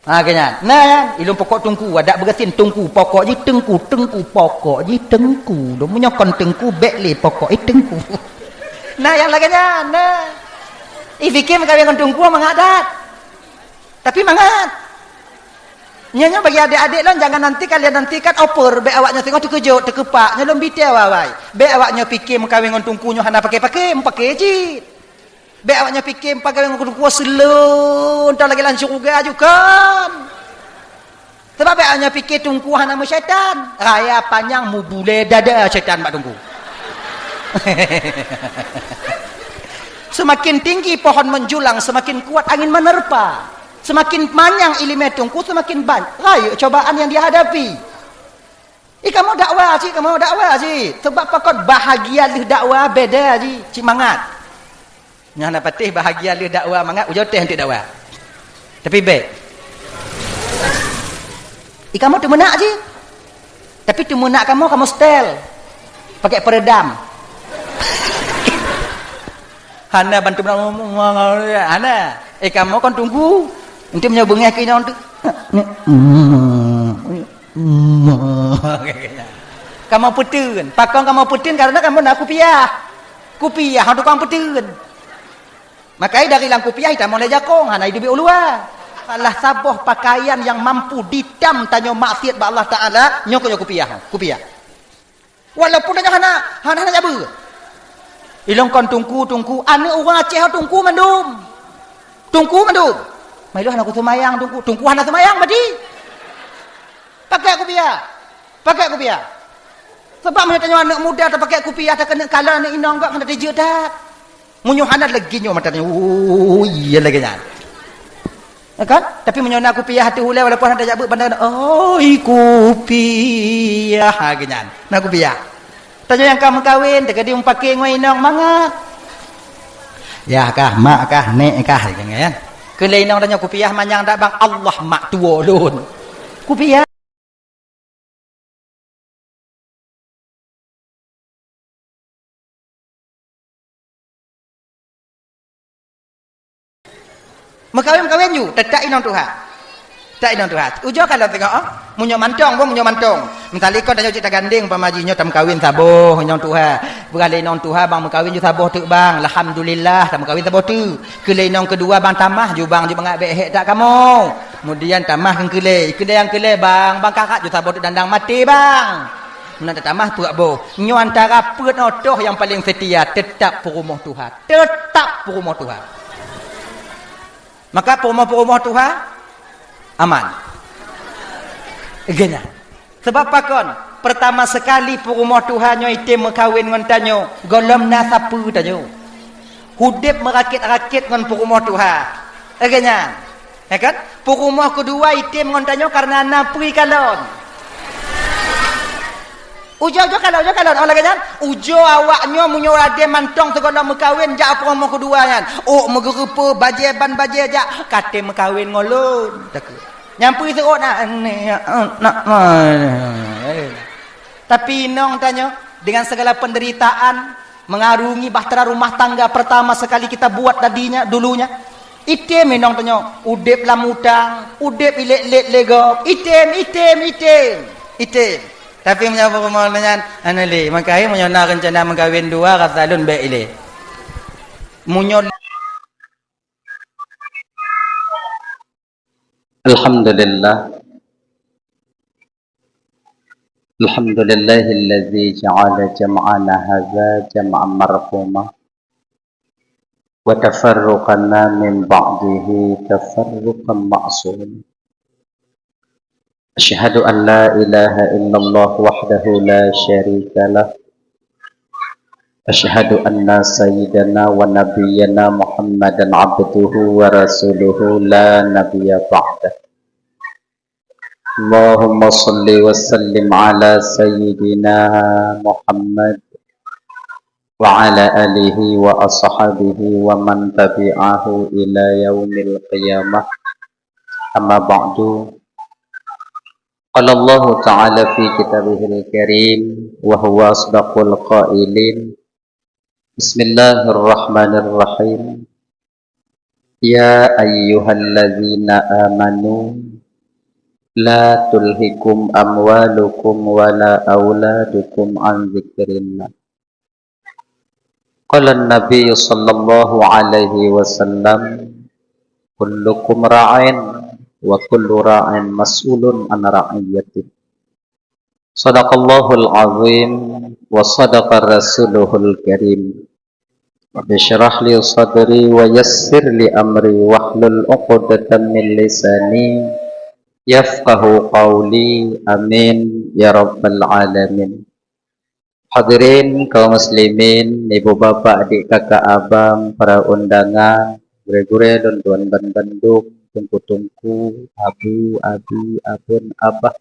Ha kenyan. Nah ya, ilmu pokok tungku ada bergetin tungku pokok je tengku pokok je tengku. Do menyokon tengku bekle pokok tengku. Nah yang laganya nah. Fikir kawin dengan tungku mengadat. Tapi mangat. Nyonya bagi adik-adik lan jangan nanti kalian nantikan oper be awaknya tengok terkejut terkepak nyelom bitel wawai. Be awaknya fikir kawin dengan tungku nyo hana pakai je. Be awaknya fikir kawin dengan tungku selun entar lagi langsung juga ajukan. Sebab be awaknya fikir tungku hana syaitan. Raya panjang mu bule dada syaitan mak tungku. Semakin tinggi pohon menjulang semakin kuat angin menerpa. Semakin panjang ilmu tungku semakin banyak raya cobaan yang dihadapi. Kamu dakwah sih. Sebab pakot bahagia le dakwah beda ji. Cik mangat. Nya nak patih bahagia le dakwah mangat ujo teh untuk dakwah. Tapi baik. Kamu tu menak ji. Tapi tu menak kamu setel. Pakai peredam. Hana bantu ngomong. Hana. Kamu kan tunggu. Nanti menyabungnya ke ini. Kamu putun. Pakang kamu putun karena kamu nak kupiah. Kupiah untuk kamu putun. Makanya dari lang kupiah kita mau lejakong. Hana hidup ulua. Allah saboh pakaian yang mampu ditam tanya maksiat ba Allah Ta'ala. Nyok kupiah. Kupiah. Walaupun hana jabu. Ilong kon tungku. Ane orang Aceh tungku mandum. Tungku mandum. Mailah aku semayang tungku hana semayang mati. Pakai kupiah. Sebab mana tanya anak muda tak pakai kupiah tak kena kala ni inang gak kena dijek dak. Munyo hana lagi nyo matanya. Iya lagi nya. Kan? Tapi munyo nak kupiah hati hulai walaupun ada jabut bandar. Kupiah hagenyan. Nak kupiah. Tanya yang kamu kawin tak dia pakai ngoi inang mangat. Ya kah, mak kah, nek kah kan. Kelainan tanya kupiah manyang dak bang Allah mak tua lun. Kupiah Makawin you tak inang Tuhan. Ujo kalau tengok munyo mantong. Mentali kau tanya cerita ganding pamajinya tam kawin saboh nyong Tuhan. Beralih nong Tuhan bang makawin ju saboh tu bang. Alhamdulillah tam kawin saboh tu. Kelai nong kedua bang tamah ju bang ju bangak behek tak kamu. Kemudian tamah ke kelai yang kelai bang kakak ju saboh tu dandang mati bang. Menanda tamah puak boh. Nyo antara penotoh yang paling setia tetap perumah Tuhan. Maka perumah Tuhan aman. Genya. Sebab pakon pertama sekali perumah Tuhan nyo itim mekawin ngan tanyo, golom nasapu tanyo. Hudip merakit-rakit ngan perumah Tuhan. Genya. Ya kan? Perumah kedua itim ngan tanyo karena napri kalon. Ujo kalau Allah kan ujo awaknya munyo ade mantong segala mekawin jak perumah kedua kan. Megerupa bajeban jak kate mekawin ngolon. Nyampu serot nak. Tapi nong tanya dengan segala penderitaan mengarungi bahtera rumah tangga pertama sekali kita buat dulunya. Item nong tanya udip lamutang, udip ilet-let legok, item. Tapi menyapa pemahaman anali makai menyona rencana mengkawin dua kata lun baik ile. Munyo Alhamdulillahilladzi ja'ala jam'ana hadza jam'an marhuma wa tafarruqana min ba'dihi tafarruqan ma'sum. Asyhadu an la ilaha illallah wahdahu la syarika lah. Asyhadu anna sayyidana wa nabiyyana Muhammadan abduhu wa rasuluhu la nabiyya ba'dah. Allahumma salli wa sallim ala sayyidina Muhammad wa ala alihi wa ashabihi wa man tabi'ahu ila yaumil qiyamah. Amma ba'du. Qala Allah Ta'ala fi kitabihil karim wa huwa asdaqul qailin. Bismillahirrahmanirrahim. Ya ayyuhalladzina amanu La tulhikum amwalukum wala auladukum an dzikrillah. Qala an-nabiy sallallahu alaihi wasallam, kullukum ra'in wa kullu ra'in mas'ulun an ra'iyatih. Sadaqallahul azim wa sadaqa rasuluhul karim. Rabbi syrah li sadri wa yassir li amri wahlul 'uqdatam min lisani yafqahu qawli. Amin ya rabbal alamin. Hadirin kaum muslimin, ibu bapak, adik kakak abang, para undangan, gure-gure dan tuan ban bandung, tungku-tungku, abu, abi, abun, abah,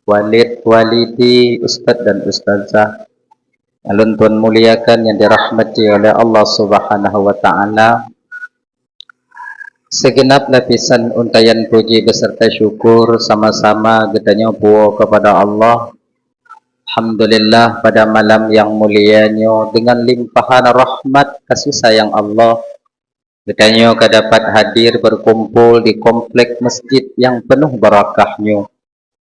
walid, walidi, ustadz dan ustazah, alun tuan muliakan yang dirahmati oleh Allah Subhanahu wa ta'ala. Segenap lapisan untayan puji beserta syukur sama-sama kita nyobu kepada Allah. Alhamdulillah, pada malam yang mulianya dengan limpahan rahmat kasih sayang Allah, kita dapat hadir berkumpul di komplek masjid yang penuh barakahnya.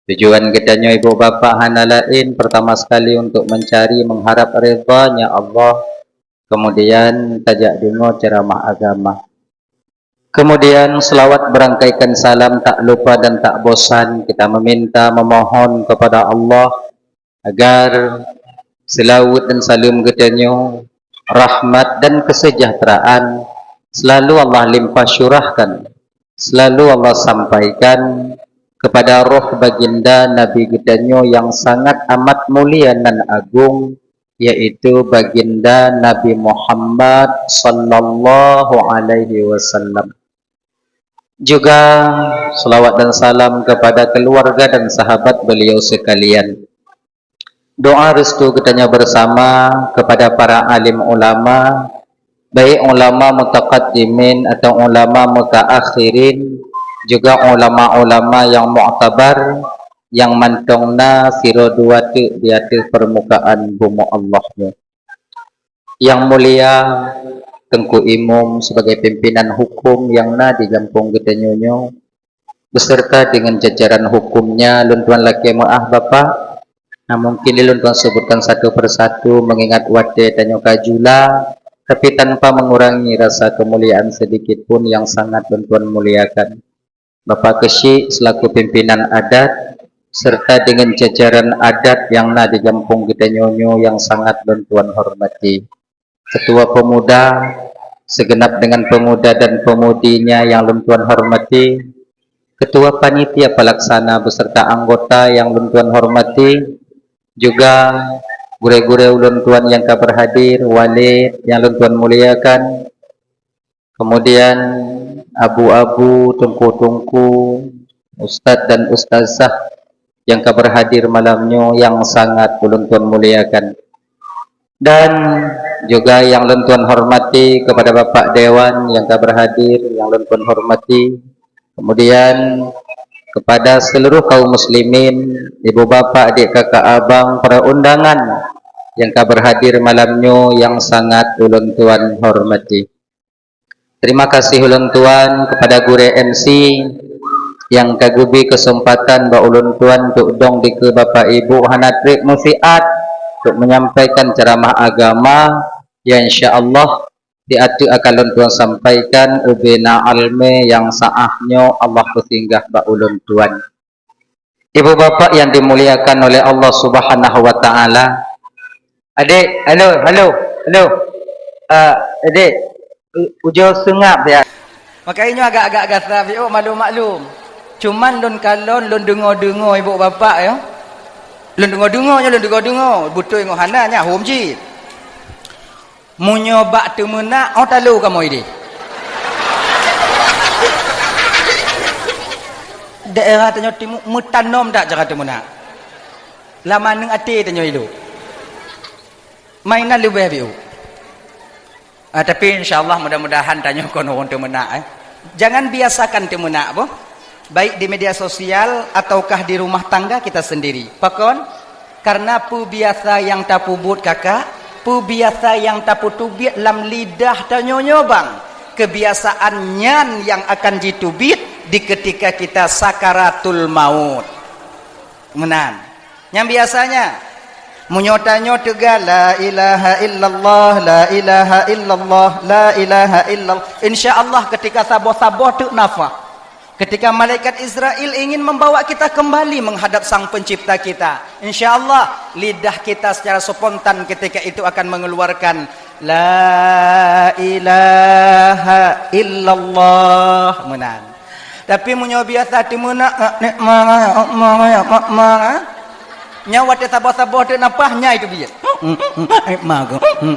Tujuan kita ibu bapak hana lain pertama sekali untuk mencari mengharap ridhanya Allah, kemudian tajak dengar ceramah agama, kemudian selawat berangkaikan salam tak lupa dan tak bosan kita meminta memohon kepada Allah agar selawat dan salam getanya, rahmat dan kesejahteraan selalu Allah limpah syurahkan, selalu Allah sampaikan kepada roh baginda Nabi getanya yang sangat amat mulia dan agung, yaitu baginda Nabi Muhammad sallallahu alaihi wasallam. Juga selawat dan salam kepada keluarga dan sahabat beliau sekalian. Doa restu kitanya bersama kepada para alim ulama, baik ulama mutaqaddimin atau ulama mutaakhirin, juga ulama-ulama yang mu'tabar, yang mantongna siro dua di atas permukaan bumi Allahnya. Yang mulia Tengku Imam sebagai pimpinan hukum yang di kampung kitanya, beserta dengan jajaran hukumnya, luntuan laki maaf bapak. Nah, mungkin diluntuan sebutkan satu persatu mengingat wate dan kajula, tapi tanpa mengurangi rasa kemuliaan sedikit pun yang sangat luntuan muliakan. Bapak Kesyik selaku pimpinan adat, serta dengan jajaran adat yang di kampung kita nyonyo yang sangat luntuan hormati. Ketua pemuda, segenap dengan pemuda dan pemudinya yang luntuan hormati. Ketua panitia pelaksana beserta anggota yang luntuan hormati. Juga gure-gure ulun tuan yang berhadir, walid yang ulun tuan muliakan, kemudian abu-abu, tungku-tungku, ustadz dan ustazah yang berhadir malamnya yang sangat ulun tuan muliakan, dan juga yang ulun tuan hormati kepada Bapak Dewan yang berhadir, yang ulun tuan hormati, kemudian kepada seluruh kaum muslimin, ibu bapak, adik kakak abang, para undangan yang berhadir malamnya yang sangat ulun tuan hormati. Terima kasih ulun tuan kepada gure MC yang kagubi kesempatan ba ulun tuan untuk dong di ke bapak ibu hanatrik mufiat untuk menyampaikan ceramah agama yang insyaallah diatu akan tuan sampaikan ubina alme yang saahnya Allah kesinggah ba ulun tuan. Ibu bapak yang dimuliakan oleh Allah Subhanahu wa taala. Adik, halo. Adik, ujo sengap ya. Makanya agak-agak gasah oh maklum. Cuman lun kalon lun dengar-dengar ibu bapak ya. Lun dengar-dengar, butuh ngo hananya hom ji. Munyoba temena au talu kamu ini. Daerah tanyo timur mutanom tak cara temena. Lama neng ati tanyo itu. Mainan lebih biu. Tapi insyaallah mudah-mudahan tanyo kono temena Jangan biasakan temena apa? Baik di media sosial ataukah di rumah tangga kita sendiri. Pakon karena pu biasa yang tapubut kakak pu biasa yang tapu tubiat lam lidah tanyonyo bang kebiasaannya yang akan ditubit di ketika kita sakaratul maut. Menan. Yang biasanya munyotanyo tega la ilaha illallah, la ilaha illallah, la ilaha illallah. Insyaallah ketika saboh-saboh tu nafah. Ketika malaikat Israel ingin membawa kita kembali menghadap Sang Pencipta kita, insyaallah lidah kita secara spontan ketika itu akan mengeluarkan la ilaha illallah. Menan. Tapi munyo biasa timuna nek nyawa te sabah-sabah te napahnya itu dia.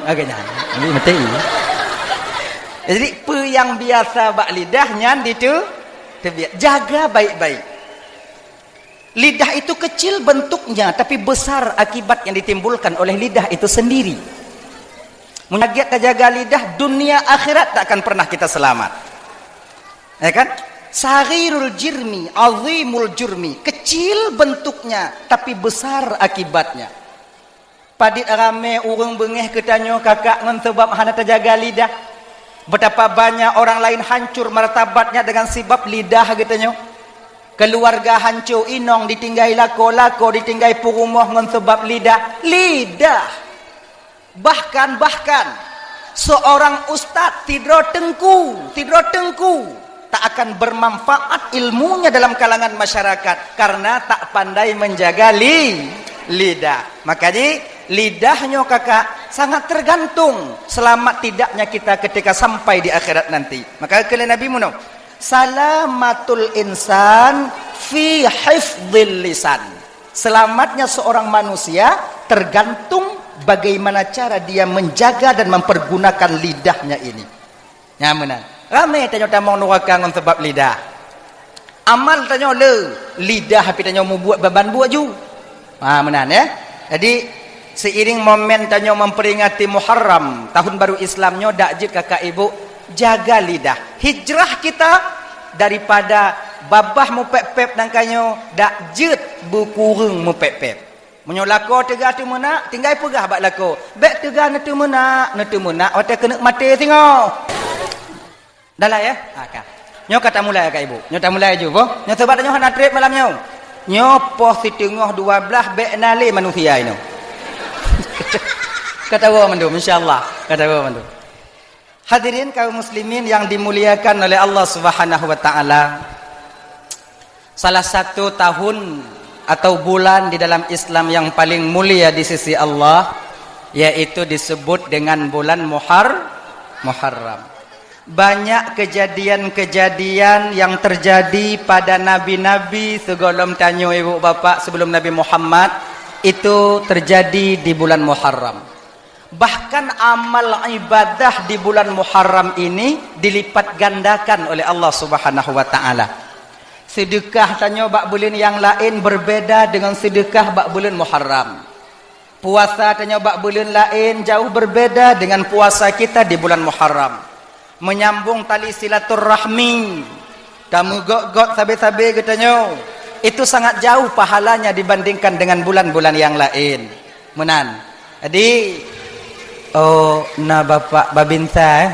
Agaknya. Ini mati. Jadi pe yang biasa bak lidahnya itu jaga baik-baik. Lidah itu kecil bentuknya tapi besar akibat yang ditimbulkan oleh lidah itu sendiri. Menjaga jaga lidah, dunia akhirat tak akan pernah kita selamat. Ya kan? Saghirul jirmi, azimul jurmi. Kecil bentuknya tapi besar akibatnya. Padit rame urang bengeh ketanyo kakak ngan sebab hana terjaga lidah. Betapa banyak orang lain hancur martabatnya dengan sebab lidah katanya. Keluarga hancur inong ditinggai lako ditinggai purumah dengan sebab lidah. Bahkan seorang ustaz tidur tengku tak akan bermanfaat ilmunya dalam kalangan masyarakat karena tak pandai menjaga lidah. Makanya lidahnya kakak sangat tergantung selamat tidaknya kita ketika sampai di akhirat nanti. Maka kalian Nabi muno salamatul insan fi hifdzil lisan. Selamatnya seorang manusia tergantung bagaimana cara dia menjaga dan mempergunakan lidahnya ini. Ya benar. Ramai tanya tamang neraka ngon sebab lidah. Amal tanya lidah tapi tanya mau buat beban buat ju. Benar ya. Jadi seiring momen tanya memperingati Muharram, tahun baru Islamnya dak jid kakak ibu jaga lidah. Hijrah kita daripada babah mu pep-pep nangkanyo dak jid bukurung mu pep-pep. Menyo lako tegah tu menak, tinggal pegah bak lako. Bek tegah netu menak, otak kena mati tengok. Dalah ya? Kak. Nyo kata mulai kak ibu. Nyo tak mulai ju boh. Nyo sebab nyo hana trip malam nyo. Nyo poh si tengah 12 bek nale manusia ini. Kata wa mandum insyaallah. Kata wa mandum. Hadirin kaum muslimin yang dimuliakan oleh Allah Subhanahu wa taala. Salah satu tahun atau bulan di dalam Islam yang paling mulia di sisi Allah yaitu disebut dengan bulan Muharram. Banyak kejadian-kejadian yang terjadi pada nabi-nabi sebelum tanyo ibu bapak sebelum Nabi Muhammad itu terjadi di bulan Muharram. Bahkan amal ibadah di bulan Muharram ini dilipat gandakan oleh Allah Subhanahu wa taala. Sedekah tanyo bak bulan yang lain berbeda dengan sedekah bak bulan Muharram. Puasa tanyo bak bulan lain jauh berbeda dengan puasa kita di bulan Muharram. Menyambung tali silaturahmi, kamu gok sabe-sabe katanya, itu sangat jauh pahalanya dibandingkan dengan bulan-bulan yang lain. Menan. Jadi na bapak babinsa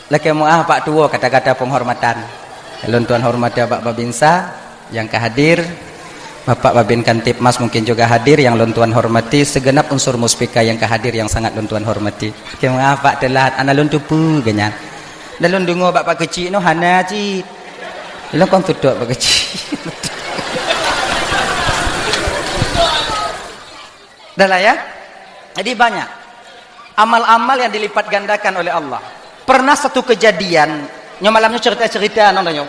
laki muah pak tua kata-kata penghormatan. Lalu tuan hormati bapak babinsa yang kehadir, bapak babin kantip mas mungkin juga hadir, yang lontuan hormati segenap unsur muspika yang kehadir yang sangat lontuan hormati. Laki muah pak telat ana lontu pu ganyan. Dalam dengar bapak kecil no hana ci. Lalu kau tutup bapak kecil. Dah lah ya. Jadi banyak amal-amal yang dilipat gandakan oleh Allah. Pernah satu kejadian, malamnya cerita-cerita nontonnya.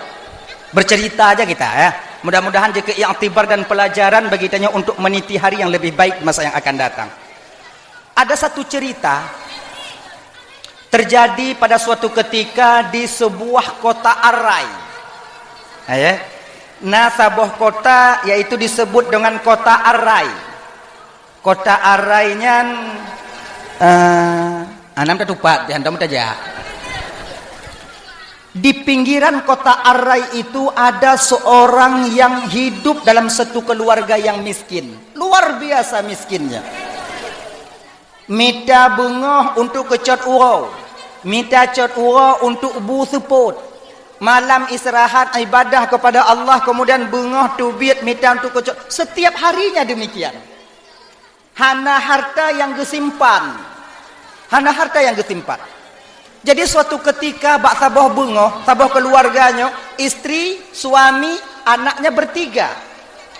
Bercerita aja kita ya. Mudah-mudahan jika i'tibar dan pelajaran bagi kita untuk meniti hari yang lebih baik masa yang akan datang. Ada satu cerita terjadi pada suatu ketika di sebuah kota Arai. Ya. Nah, sebuah kota yaitu disebut dengan kota Arai. Kota Arainya anam tetupat di handam saja. Di pinggiran kota Arai itu ada seorang yang hidup dalam satu keluarga yang miskin. Luar biasa miskinnya. Minta bunga untuk kecat urau. minta cot ura untuk bu support. Malam istirahat ibadah kepada Allah, kemudian bengah tubit minta untuk kocok. Setiap harinya demikian. Hana harta yang gesimpan. Hana harta yang gesimpan. Jadi suatu ketika bak sabah bengah, sabah keluarganya, istri, suami, anaknya bertiga.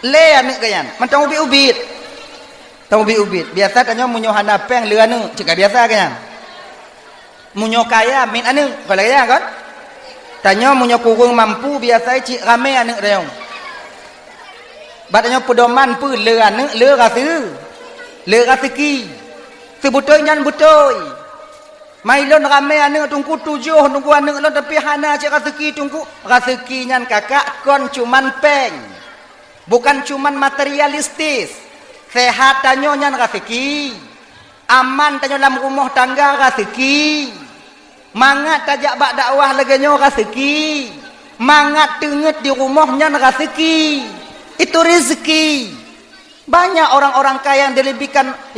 Le anak kayan, mentang ubit-ubit. Tahu ubit-ubit. Biasa tanya munyo hana peng le anu, cakap biasa kayan. Munyo kaya min anu, kalau kaya kan? Tanya munyo kurung mampu biasa cik rame anak reong. Batanya pedoman pu le anu, le rasa. Le rasiki. Sebutoi nyan butoi. Mailon ramai anak tunggu 7 tunggu anak lo tapi hana cik rezeki tunggu rezeki nyan kakak kon cuman peng, bukan cuman materialistis. Sehat tanyo nyan rezeki, aman tanyo dalam rumah tangga rezeki, mangat tajak bak dakwah laganyo rezeki, mangat tenget di rumah nyan rezeki. Itu rezeki. Banyak orang-orang kaya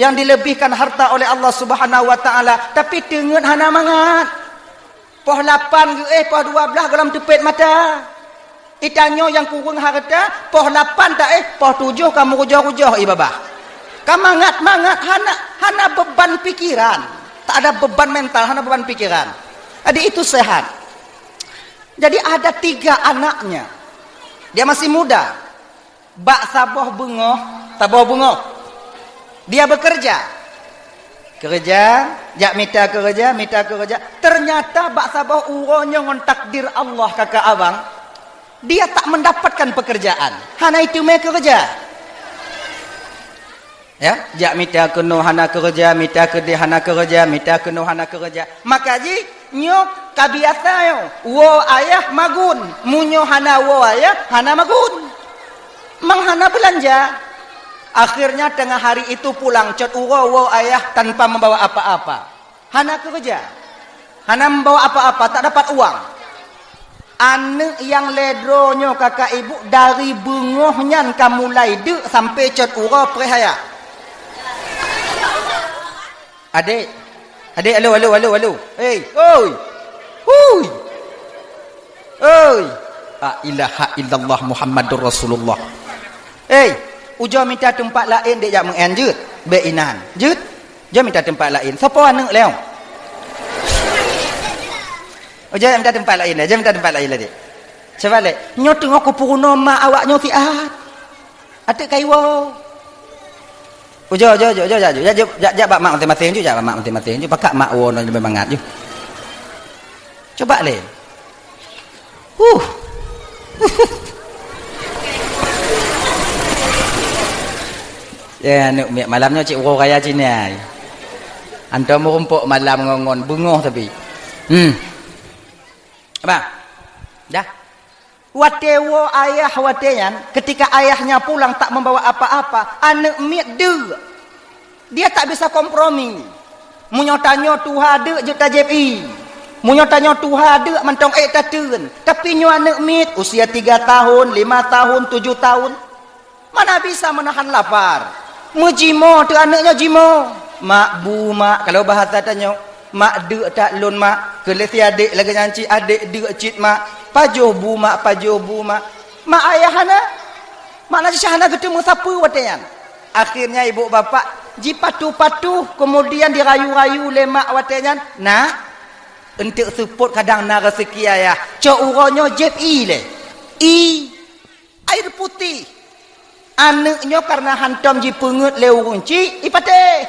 yang dilebihkan harta oleh Allah Subhanahu wa taala, tapi tenget hana mangat. Poh 8 poh 12 dalam tepet mata. Itanyo yang kurang harta, poh 8 tak poh 7 kamu rujah-rujah babah. Kamu mangat hana beban pikiran. Tak ada beban mental, hana beban pikiran. Jadi itu sehat. Jadi ada 3 anaknya. Dia masih muda. Bak sabah bengah, tabah bengah. Dia bekerja. Jak minta kerja. Ternyata bak sabah uronya ngon takdir Allah kakak abang. Dia tak mendapatkan pekerjaan. Hana itu me kerja. Ya, jak minta keno hana kerja, minta kerja hana kerja, minta keno hana kerja. Maka ji nyok kabiasa yo. Wo ayah magun, munyo hana wo ayah hana magun. Menghana belanja. Akhirnya tengah hari itu pulang cot uro ayah tanpa membawa apa-apa. Hana kerja. Hana membawa apa-apa, tak dapat uang. Anak yang ledronyo kakak ibu dari bungohnya kamu mulai dek sampai cot uro prehaya. Adik, halo. Hey, oi. Hui. Oi. La ilaha illallah Muhammadur Rasulullah. Ujo minta tempat lain dia jak menganjut. Beinan. Jut. Jo minta tempat lain. Siapa anak leong? Ujo minta tempat lain dah. Jo minta tempat lain lah dia. Coba le. Nyo tengok ku puruna mak awak nyo tiat. Atik kaiwo. Ujo. Jak bak mak masing-masing ju, jak mak masing-masing ju. Pakak mak wo no lebih mangat ju. Coba le. Ya, malamnya cik uro kaya cina. Antum merumpuk malam ngongon bungoh tapi. Apa? Dah. Watewo ayah wateyan, ketika ayahnya pulang tak membawa apa-apa, anak miat de. Dia tak bisa kompromi. Munyo tanyo tuha de je tajepi. Munyo tanyo tuha de mentong tatun. Tapi nyo anak miat usia 3 tahun, 5 tahun, 7 tahun. Mana bisa menahan lapar? Mujimo tu anaknya jimo. Mak bu mak kalau bahasa tanya mak de tak lun mak kelesi adik lagi nyanci adik de cit mak pajoh bu mak. Mak ayahana mana syahana ketemu siapa watayan. Akhirnya ibu bapak ji patuh kemudian dirayu-rayu le mak watayan. Nak untuk support kadang na rezeki ayah. Cok uronyo jep le. Air putih. Anaknya karena hantam ji pengut leu kunci ipate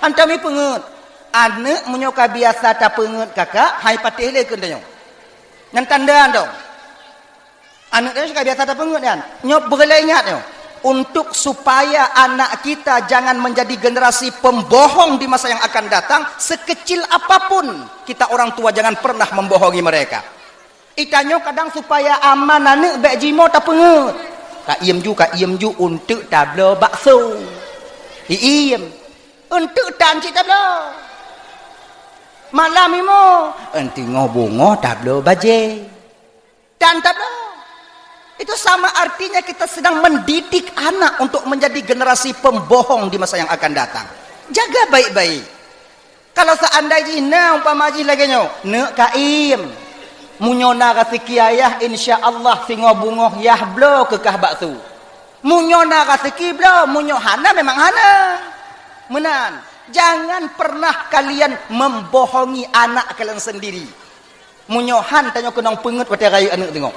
hantam i pengut anak menyoka biasa ta pengut kakak hai patih le kendanyo nan tanda dong anak dia suka biasa ta pengut kan nyop berle ingat yo untuk supaya anak kita jangan menjadi generasi pembohong di masa yang akan datang, sekecil apapun kita orang tua jangan pernah membohongi mereka. Itanyo kadang supaya aman anak bek jimo ta pengut. Kak iem ju untuk tablo bakso. Iem untuk tanci tablo. Malam imo enti ngobongo tablo baje. Dan tablo. Itu sama artinya kita sedang mendidik anak untuk menjadi generasi pembohong di masa yang akan datang. Jaga baik-baik. Kalau seandainya umpama ji lagi nyo, ne kaim. Munyona rezeki ayah insya-Allah singo bungoh yah blo kekah baksu. Munyona rezeki blo, munyo hana memang hana. Menan. Jangan pernah kalian membohongi anak kalian sendiri. Munyohan tanya kenang pengut pada rayu anak tengok.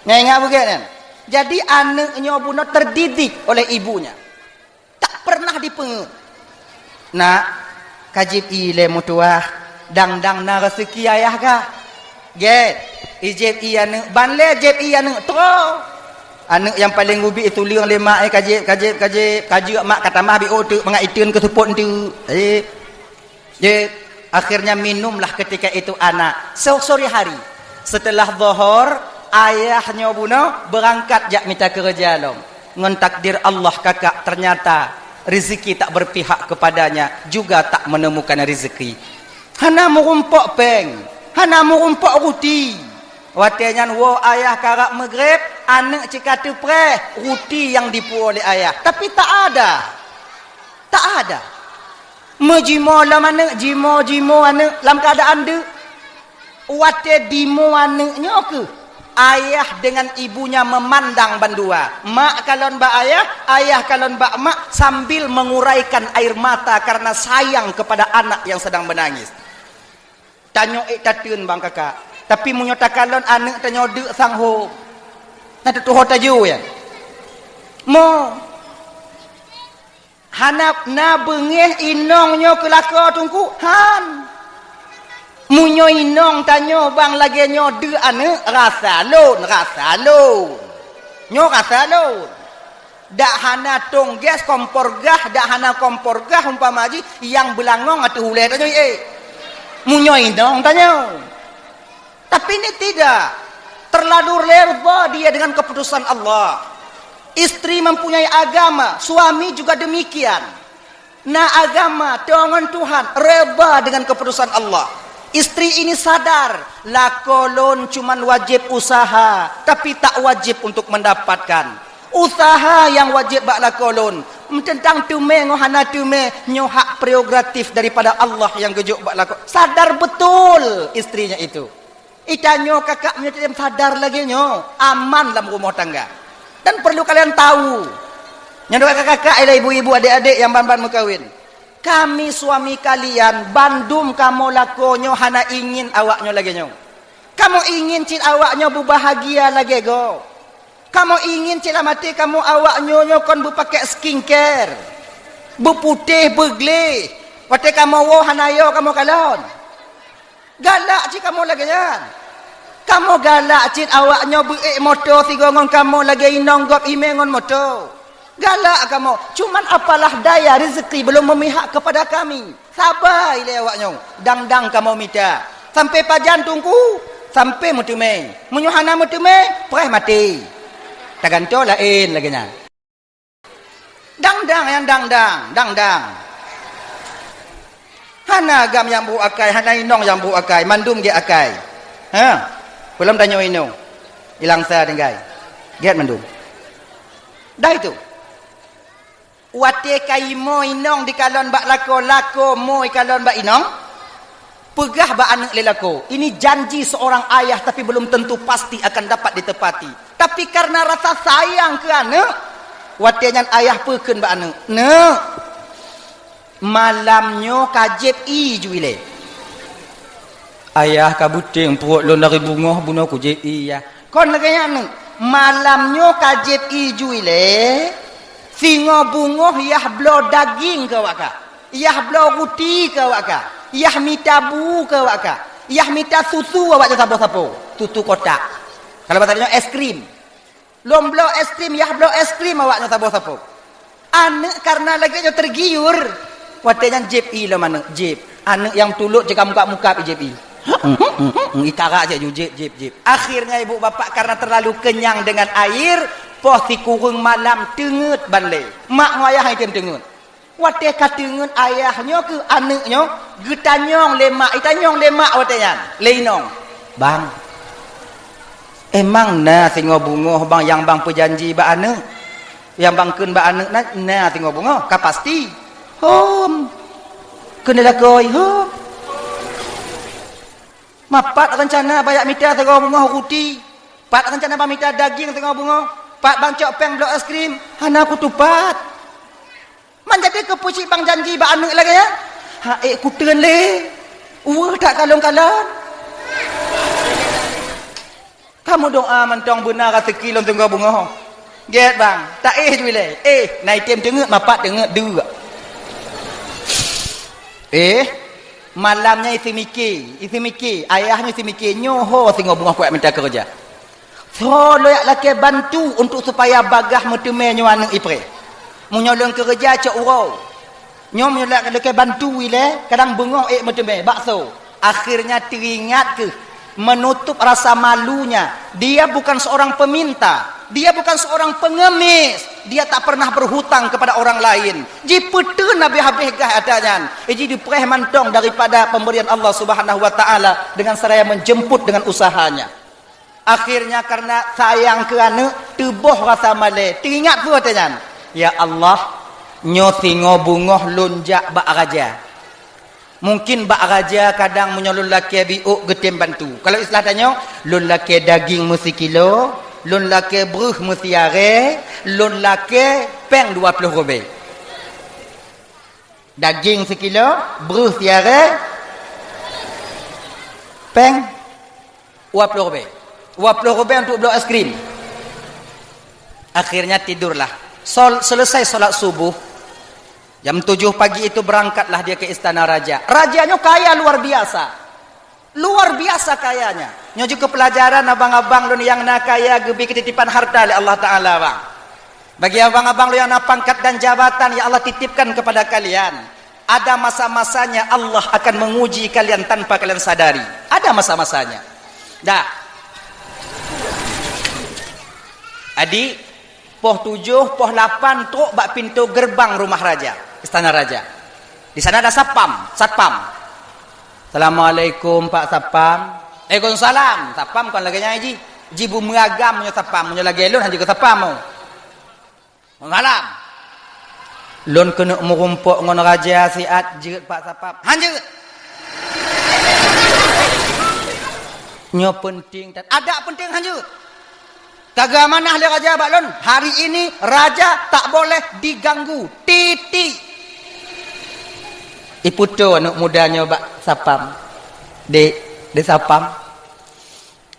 Ingat bukan kan? Jadi anaknya buno terdidik oleh ibunya. Tak pernah dipengut. Nak, kajib ile mutuah, dang-dang na rezeki ayah kah? Get, ijib iya anak, banle jib iya anak, terus. Anak yang paling ubi itu liang lemak kajib mak kata mah bi otu mengaitun ke support tu. Akhirnya minumlah ketika itu anak. Sore hari setelah zuhur ayahnya buno berangkat jak minta kerja long. Ngon takdir Allah kakak ternyata rezeki tak berpihak kepadanya, juga tak menemukan rezeki. Hana merumpok peng, hana merumpok ruti. Watenyan wo ayah karak maghrib, anak cikatu preh, ruti yang dipu oleh ayah. Tapi tak ada. Tak ada. Mejimo lam anak, jimo anak dalam keadaan de. Wate dimo anaknya ke? Ayah dengan ibunya memandang bandua. Mak kalon ba ayah, ayah kalon ba mak, sambil menguraikan air mata karena sayang kepada anak yang sedang menangis. Tanyo tatun bang kakak. Tapi munyota kalon anak tanyo de sang ho. Nata tu ho taju ya. Mo hanap na bengeh inong nyo kelaka tungku han. Munyo inong tanyo bang lagi nyo de anak rasa lon. Nyo rasa lon. Dak hana tong gas kompor gah, dak hana kompor gah umpama ji yang belangong atu hule tanyo munyo inong tanyo. Tapi ini tidak. Terlalu rela dia dengan keputusan Allah. Istri mempunyai agama, suami juga demikian. Nah agama, dengan Tuhan, rela dengan keputusan Allah. Istri ini sadar, lakolon cuman wajib usaha, tapi tak wajib untuk mendapatkan. Usaha yang wajib bak lakolon. Tentang tume ngohana tume nyohak prerogatif daripada Allah yang gejuk bak lakon. Sadar betul istrinya itu. Itanyo kakaknya tidak sadar lagi nyo aman dalam rumah tangga. Dan perlu kalian tahu, nyando kakak-kakak, ibu-ibu, adik-adik yang ban-ban mengkawin. Kami suami kalian, bandum kamu lakonyo hana ingin awaknyo lagi nyo. Kamu ingin cil awaknyo berbahagia lagi go. Kamu ingin cil mati kamu awaknyo nyo kon berpakai skincare, berputih, berglih. Wate kamu wo hanayo kamu kalon. Galak cik kamu lagi kan? Kamu galak cik awaknya beik motor sigongon kamu lagi inonggop imengon motor. Galak kamu. Cuman apalah daya rezeki belum memihak kepada kami. Sabar ile awaknya. Dang-dang kamu minta. Sampai pajan tunggu. Sampai mutume. Menyuhana mutume. Pereh mati. Taganto lain lagi nya. Dang-dang yang dang-dang. Hana agam yang bu akai, hana inong yang bu akai, mandum ge akai. Ha? Belum tanya inong. Ilang sa dengai. Giat mandum. Dah itu. Wate kai mo inong di kalon bak lako mo kalon bak inong. Pegah bak anak lelako. Ini janji seorang ayah tapi belum tentu pasti akan dapat ditepati. Tapi karena rasa sayang ke anak, wate nyan ayah peken bak anak. Nak. Malamnya kajib i juile. Ayah kabuting perut lon dari bunga bunuh kujib i ya. Kon lagi anu. Malamnya kajib i juile. Singo bunga yah blo daging ke waka. Yah blo ruti ke waka. Yah mita bu ke waka. Yah mita susu awak sapo-sapo. Tutu kotak. Kalau bahasanya es krim. Lom blo es krim, yah blo es krim awaknya sapo-sapo. Anak karena lagi tergiur. Watenya jep i lah mana jep. Anak yang tuluk jika muka-muka jep i. Itara aja jep. Akhirnya ibu bapak karena terlalu kenyang dengan air, poh si kurung malam tengut banle. Mak ayah itu tengut. Wate katengut ayahnya ke anaknya getanyong lemak, itanyong lemak watenya. Leinong. Bang. Emang na singo bunga bang yang bang perjanji ba anak. Yang bang kun ba anak na singo bunga ka pasti. Kena lakoi. Mapat rencana banyak mita tengah bunga roti. Pat rencana pamita daging tengah bunga. Pat bangcok peng blok es krim. Hana aku tupat. Man jadi kepucik bang janji ba anu lagi ya. Ha kuteun le. Tak kalong-kalong. Kamu doa mentong benar rezeki lom tengah bunga. Get bang. Tak wile. Nai tem tengok mapat tengok dua. Malamnya isi mikir. Ayahnya isi mikir. Nyoho tengah bunga kuat minta kerja. So loyak laki bantu untuk supaya bagah metemai nyuan ipre. Menyolong kerja cak urau. Nyom nyolak laki bantu wile. Kadang bengok metemai bakso. Akhirnya teringat ke menutup rasa malunya. Dia bukan seorang peminta. Dia bukan seorang pengemis. Dia tak pernah berhutang kepada orang lain. Jipete Nabi habis gah adanya. Jadi dipereh mantong daripada pemberian Allah Subhanahu wa taala dengan seraya menjemput dengan usahanya. Akhirnya karena sayang ke anak, tubuh rasa male. Teringat pun katanya. Ya Allah, nyo singo bungoh lonjak bak raja. Mungkin bak raja kadang menyolong laki biuk getem bantu. Kalau istilah tanya, lon laki daging mesti kilo, lon laki beruh mesti are, lon laki peng 20 rupiah. Daging sekilo, beruh tiare, peng 20 rupiah. 20 rupiah untuk blok es krim. Akhirnya tidurlah. Selesai solat subuh. Jam 7 pagi itu berangkatlah dia ke istana raja. Rajanya kaya luar biasa. Luar biasa kayanya. Nyo juga pelajaran abang-abang lu yang nak kaya gebi ketitipan harta oleh Allah Ta'ala bang. Bagi abang-abang lu yang nak pangkat dan jabatan ya Allah titipkan kepada kalian. Ada masa-masanya Allah akan menguji kalian tanpa kalian sadari. Ada masa-masanya. Dah. Adi, poh 7, poh 8 truk bak pintu gerbang rumah raja, istana raja. Di sana ada satpam. Assalamualaikum Pak Satpam. Waalaikumsalam. Satpam kan lagi nyaji. Jibu meragam punya satpam, punya lagi lon hanya ke satpam mau. Malam. Lon kena merumpuk ngon raja siat jeut Pak Satpam. Hanjeut. Nyo penting ada penting hanjeut. Kagak manah le raja balon. Hari ini raja tak boleh diganggu. Titik. Iputo anak mudanya bak Sapam. Dek Sapam.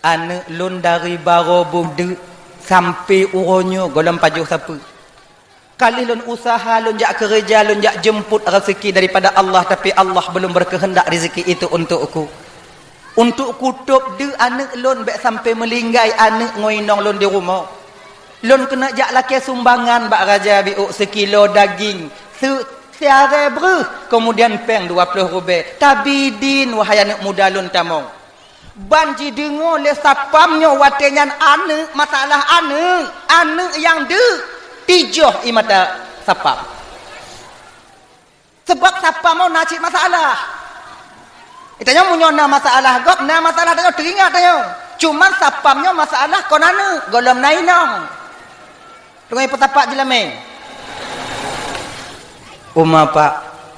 Anak lun dari baro bumde sampai uronyo golong pajuh siapa. Kali lun usaha, lun jak kerja, lun jak jemput rezeki daripada Allah, tapi Allah belum berkehendak rezeki itu untukku. Untuk kutup de anak lon bek sampai melinggai anak ngoinong lon di rumah. Lon kena jak laki sumbangan bak raja biuk sekilo daging. Siare beruh. Kemudian peng 20 rupiah. Tabidin wahai anak muda lon tamong. Banji dengar le sapamnya watenyan anak masalah anak yang de tijoh imata sapam. Sebab sapam mau nacik masalah. Itanya munyona masalah gop na masalah tanya teringat tanya. Cuma sapamnya masalah konana golom nainong. Tungai petapak jelame. Uma Pak,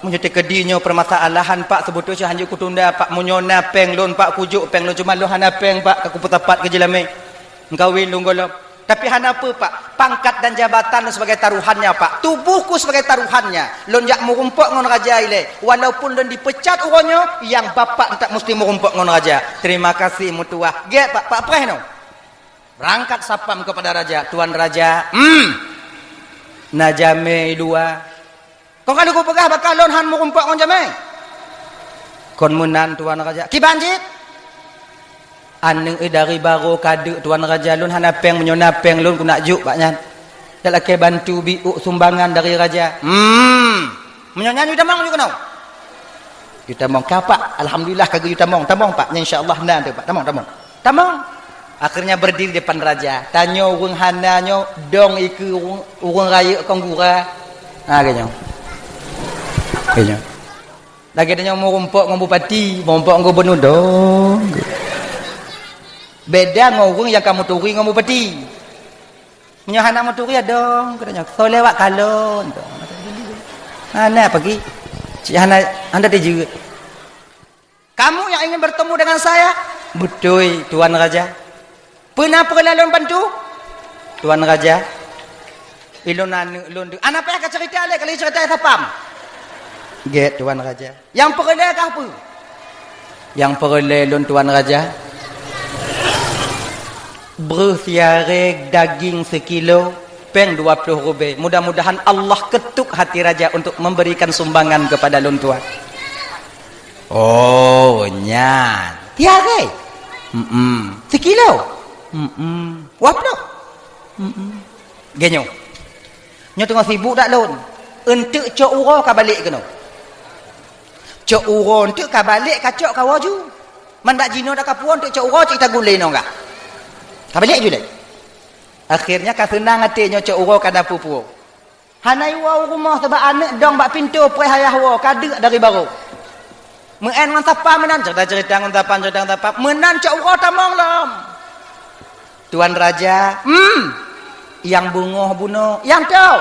munyete kedinya permasalahan Pak sebetulnya hanya kutunda Pak munyona peng lon Pak kujuk peng lon cuma lo hana peng Pak aku petapak ke jelame. Engkau win golom. Tapi hana apa Pak? Pangkat dan jabatan sebagai taruhannya Pak. Tubuhku sebagai taruhannya. Lon jak merumpuk ngon raja ile. Walaupun lon dipecat uronyo, yang bapak tak mesti merumpuk ngon raja. Terima kasih mutua. Get Pak preh no. Berangkat sapam kepada raja. Tuan raja, najame dua. Kau kan aku pegah bakal lon han merumpuk ngon jame. Kon munan tuan raja. Ki banjit. Aneng dari baro kade tuan raja lun hana peng menyona peng lun ku nak juk baknya. Dak laki bantu biuk sumbangan dari raja. Menyonya ni tamang juga nau. Kita mong kapak alhamdulillah kagak kita mong tamong Pak insyaallah ndan tu Pak tamong. Akhirnya berdiri depan raja. Tanya urang hananyo dong iku urang raya konggura. Ganyo. Lagi tanya mau rumpuk ngomong bupati, mau rumpuk ngomong gubernur dong. Beda ngorong yang kamu turi ngomong bupati. Punya anak mau turi dong katanya. So lewat kalon. Mana pergi? Cik Hana, anda dijeret. Kamu yang ingin bertemu dengan saya? Betul, Tuan Raja. Pernah perlaluan bantu? Tuan Raja. Ilun anak apa yang akan cerita lagi kalau cerita saya paham? Get, Tuan Raja. Yang perlaluan apa? Yang perlaluan Tuan Raja. Bersiarek daging sekilo, peng 20 rubel. Mudah-mudahan Allah ketuk hati Raja untuk memberikan sumbangan kepada lun tuan. Oh, nyan. Tiarek. Sekilo. Wapno. Genyo. Nyo tengah sibuk tak lun. Untuk cok uro ka balik kena. Cok uro untuk ka balik ka cok ka waju. Mandak jino dak ka puan untuk cok uro cik ta gulai no enggak. Ka balik jule. Akhirnya ka senang hatinya cok uro ka dapu puo. Hanai wa rumah sebab anak dong bak pintu pre hayah wa kadek dari baru. Mengan ngan tapa menan cerita ngan tapa menan cok uro tamong lom. Tuan Raja, yang bungoh bunuh, yang tahu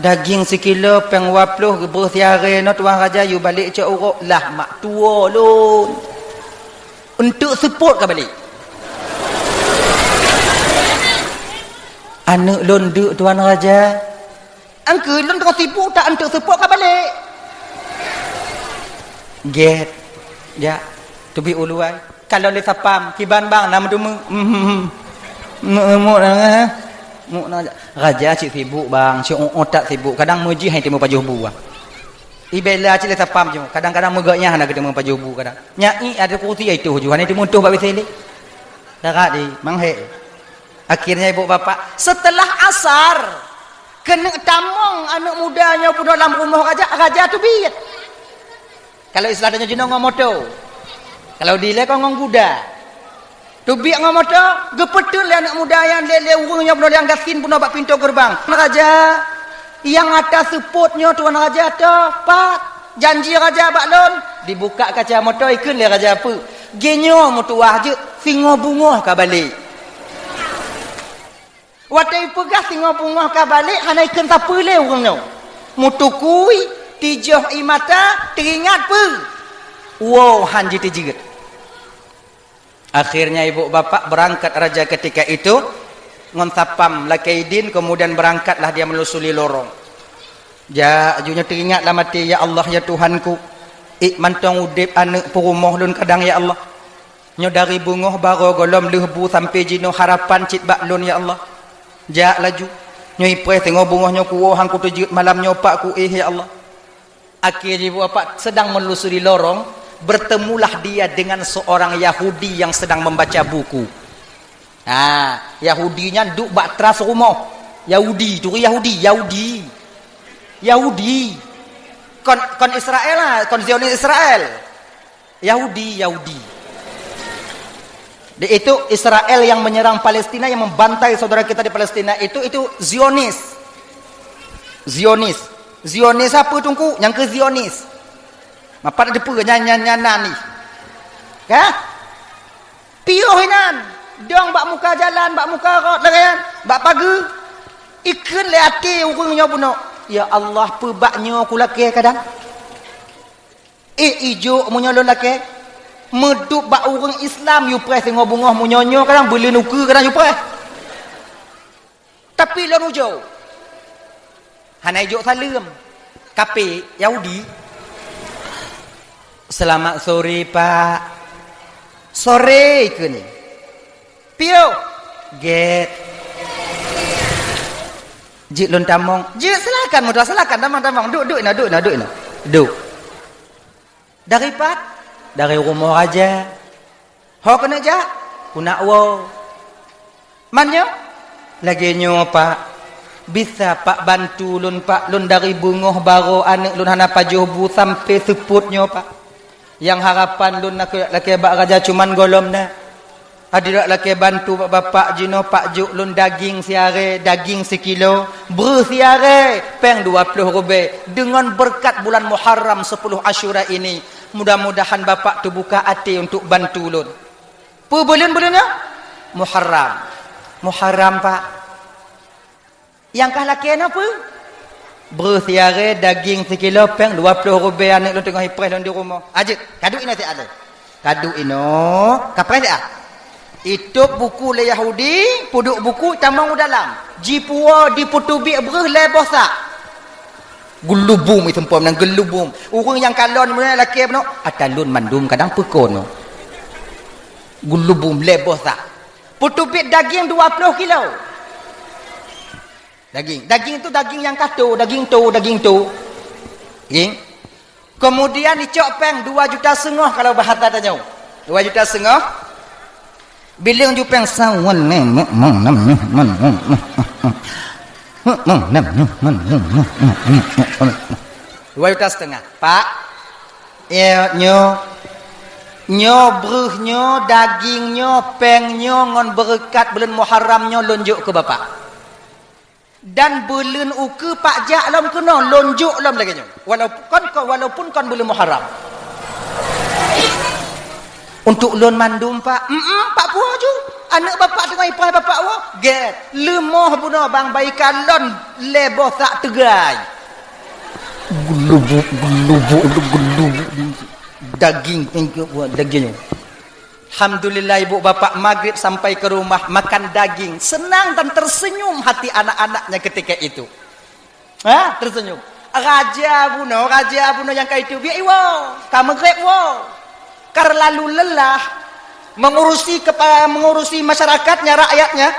daging sekilo peng 20 bersiare no Tuan Raja you balik cak uruk lah mak tua lun untuk support ke balik anak lun duk Tuan Raja angke lun tengah sibuk tak untuk support ke balik get ya tu bi uluai kalau le sapam kiban bang nama tu mu Raja cik sibuk bang, cik otak sibuk. Kadang muji hai temu pajuh bu bang. Ibela cik leta pam je. Kadang-kadang megaknya nak ketemu pajuh bu kadang. Nyai ada kursi itu ju. Hani temu tuh bab sele. Darat di manghe. Akhirnya ibu bapa setelah asar kena tamong anak mudanya pun dalam rumah raja tu biat. Kalau istilahnya jenong moto. Kalau dile kau ngong kuda. Tu biak ngamoto, gepetul le anak muda yang le urungnya pun yang gasin pun bak pintu gerbang. Raja yang atas supportnya Tuan Raja tepat. Janji Raja bak lon dibuka kaca motor ikun le Raja apa. Genyo mutuah je singo bunga ka balik. Watai pegah singo bunga ka balik hanai ikun siapa le urungnya. Mutukui tijoh imata teringat pe. Wow hanji tijigat. Akhirnya ibu bapak berangkat Raja ketika itu ngontapam lakaidin kemudian berangkatlah dia melusuli lorong. Ja ajunya teringatlah mati ya Allah ya Tuhanku. Mantong udip anak perumah lun kadang ya Allah. Nyo dari bungoh baro golom lehbu sampai jino harapan cit bak lun ya Allah. Ja laju. Nyo ipre tengok bungoh nyo kuwo hang ku tujut malam nyo pak ku ya Allah. Akhirnya ibu bapak sedang melusuri lorong. Bertemulah dia dengan seorang Yahudi yang sedang membaca buku. Yahudinya duk bak teras rumah. Yahudi, tu Yahudi. Kon Israel lah, kon Zionis Israel. Yahudi. Itu Israel yang menyerang Palestina, yang membantai saudara kita di Palestina itu Zionis. Zionis apa tungku? Yang ke Zionis. Apa ada apa nyanyi ni? Kah? Piuh hinan. Dong bak muka jalan, bak muka rot lagayan, bak pagi. Ikan le hati urungnya puno. Ya Allah pebaknya aku laki kadang. Ijo munyolon laki. Medup bak urung Islam you press tengok bunga munyonyo kadang beli nuku kadang you press. Tapi lon ujo. Hanai jo salam. Kape Yahudi. Selamat sore Pak. Sore ke ni. Pio. Get. Jik lun tamong. Jik silakan mudah silakan tamang. Duk na. Duk. Dari Pak. Dari rumah Raja. Ho kena ja. Kuna wo. Manyo? Lagi nyo Pak. Bisa Pak bantu lun Pak. Lun dari bungoh baro anak lun hana pajuh bu sampai seputnya Pak. Yang harapan lun laki bak Raja cuman golom na. Adirak laki bantu bapak jino pak juk lun daging siare, daging sekilo, bersiare peng 20 rubel. Dengan berkat bulan Muharram 10 Asyura ini, mudah-mudahan bapak tu buka hati untuk bantu lun. Apa bulan-bulannya? Muharram Pak. Yang kah laki apa? bersiare daging sekilo peng 20 rupiah anak lu tengah hipres di rumah. Ajit, kadu ina ti ada. Kadu ino, kapres ah. Itu buku le Yahudi, puduk buku tamang dalam. Jipuo diputubi bereh le bosak. Gelubum itu pom nang gelubum. Urang yang kalon mun laki no, atalun mandum kadang pekon no. Gelubum le bosak. Putubi daging 20 kilo. Daging itu daging yang katu, daging tu. Daging. Kemudian dicok peng 2,5 juta kalau bahasa tanya. 2,5 juta. Bilang jupeng sawan ni 2,5 juta. Pak, nyo bruhnyo, dagingnya, pengnyo, ngon berkat bulan Muharramnya lonjuk ke bapak. Dan bulan uke pak jak lam kena lonjuk lam lagi nyo. Walaupun kon bulan Muharram. Untuk lon mandum pak, pak puah ju. Anak bapak tengah ipah bapak wa, get. Lemah bunuh bang baikan lon leboh tak tegai. Gelubuk. Dagingnya. Alhamdulillah ibu bapak maghrib sampai ke rumah makan daging. Senang dan tersenyum hati anak-anaknya ketika itu. Tersenyum. Raja bunuh yang kayak itu. Biar iwo, kamu grab wo. Karena lalu lelah mengurusi masyarakatnya, rakyatnya.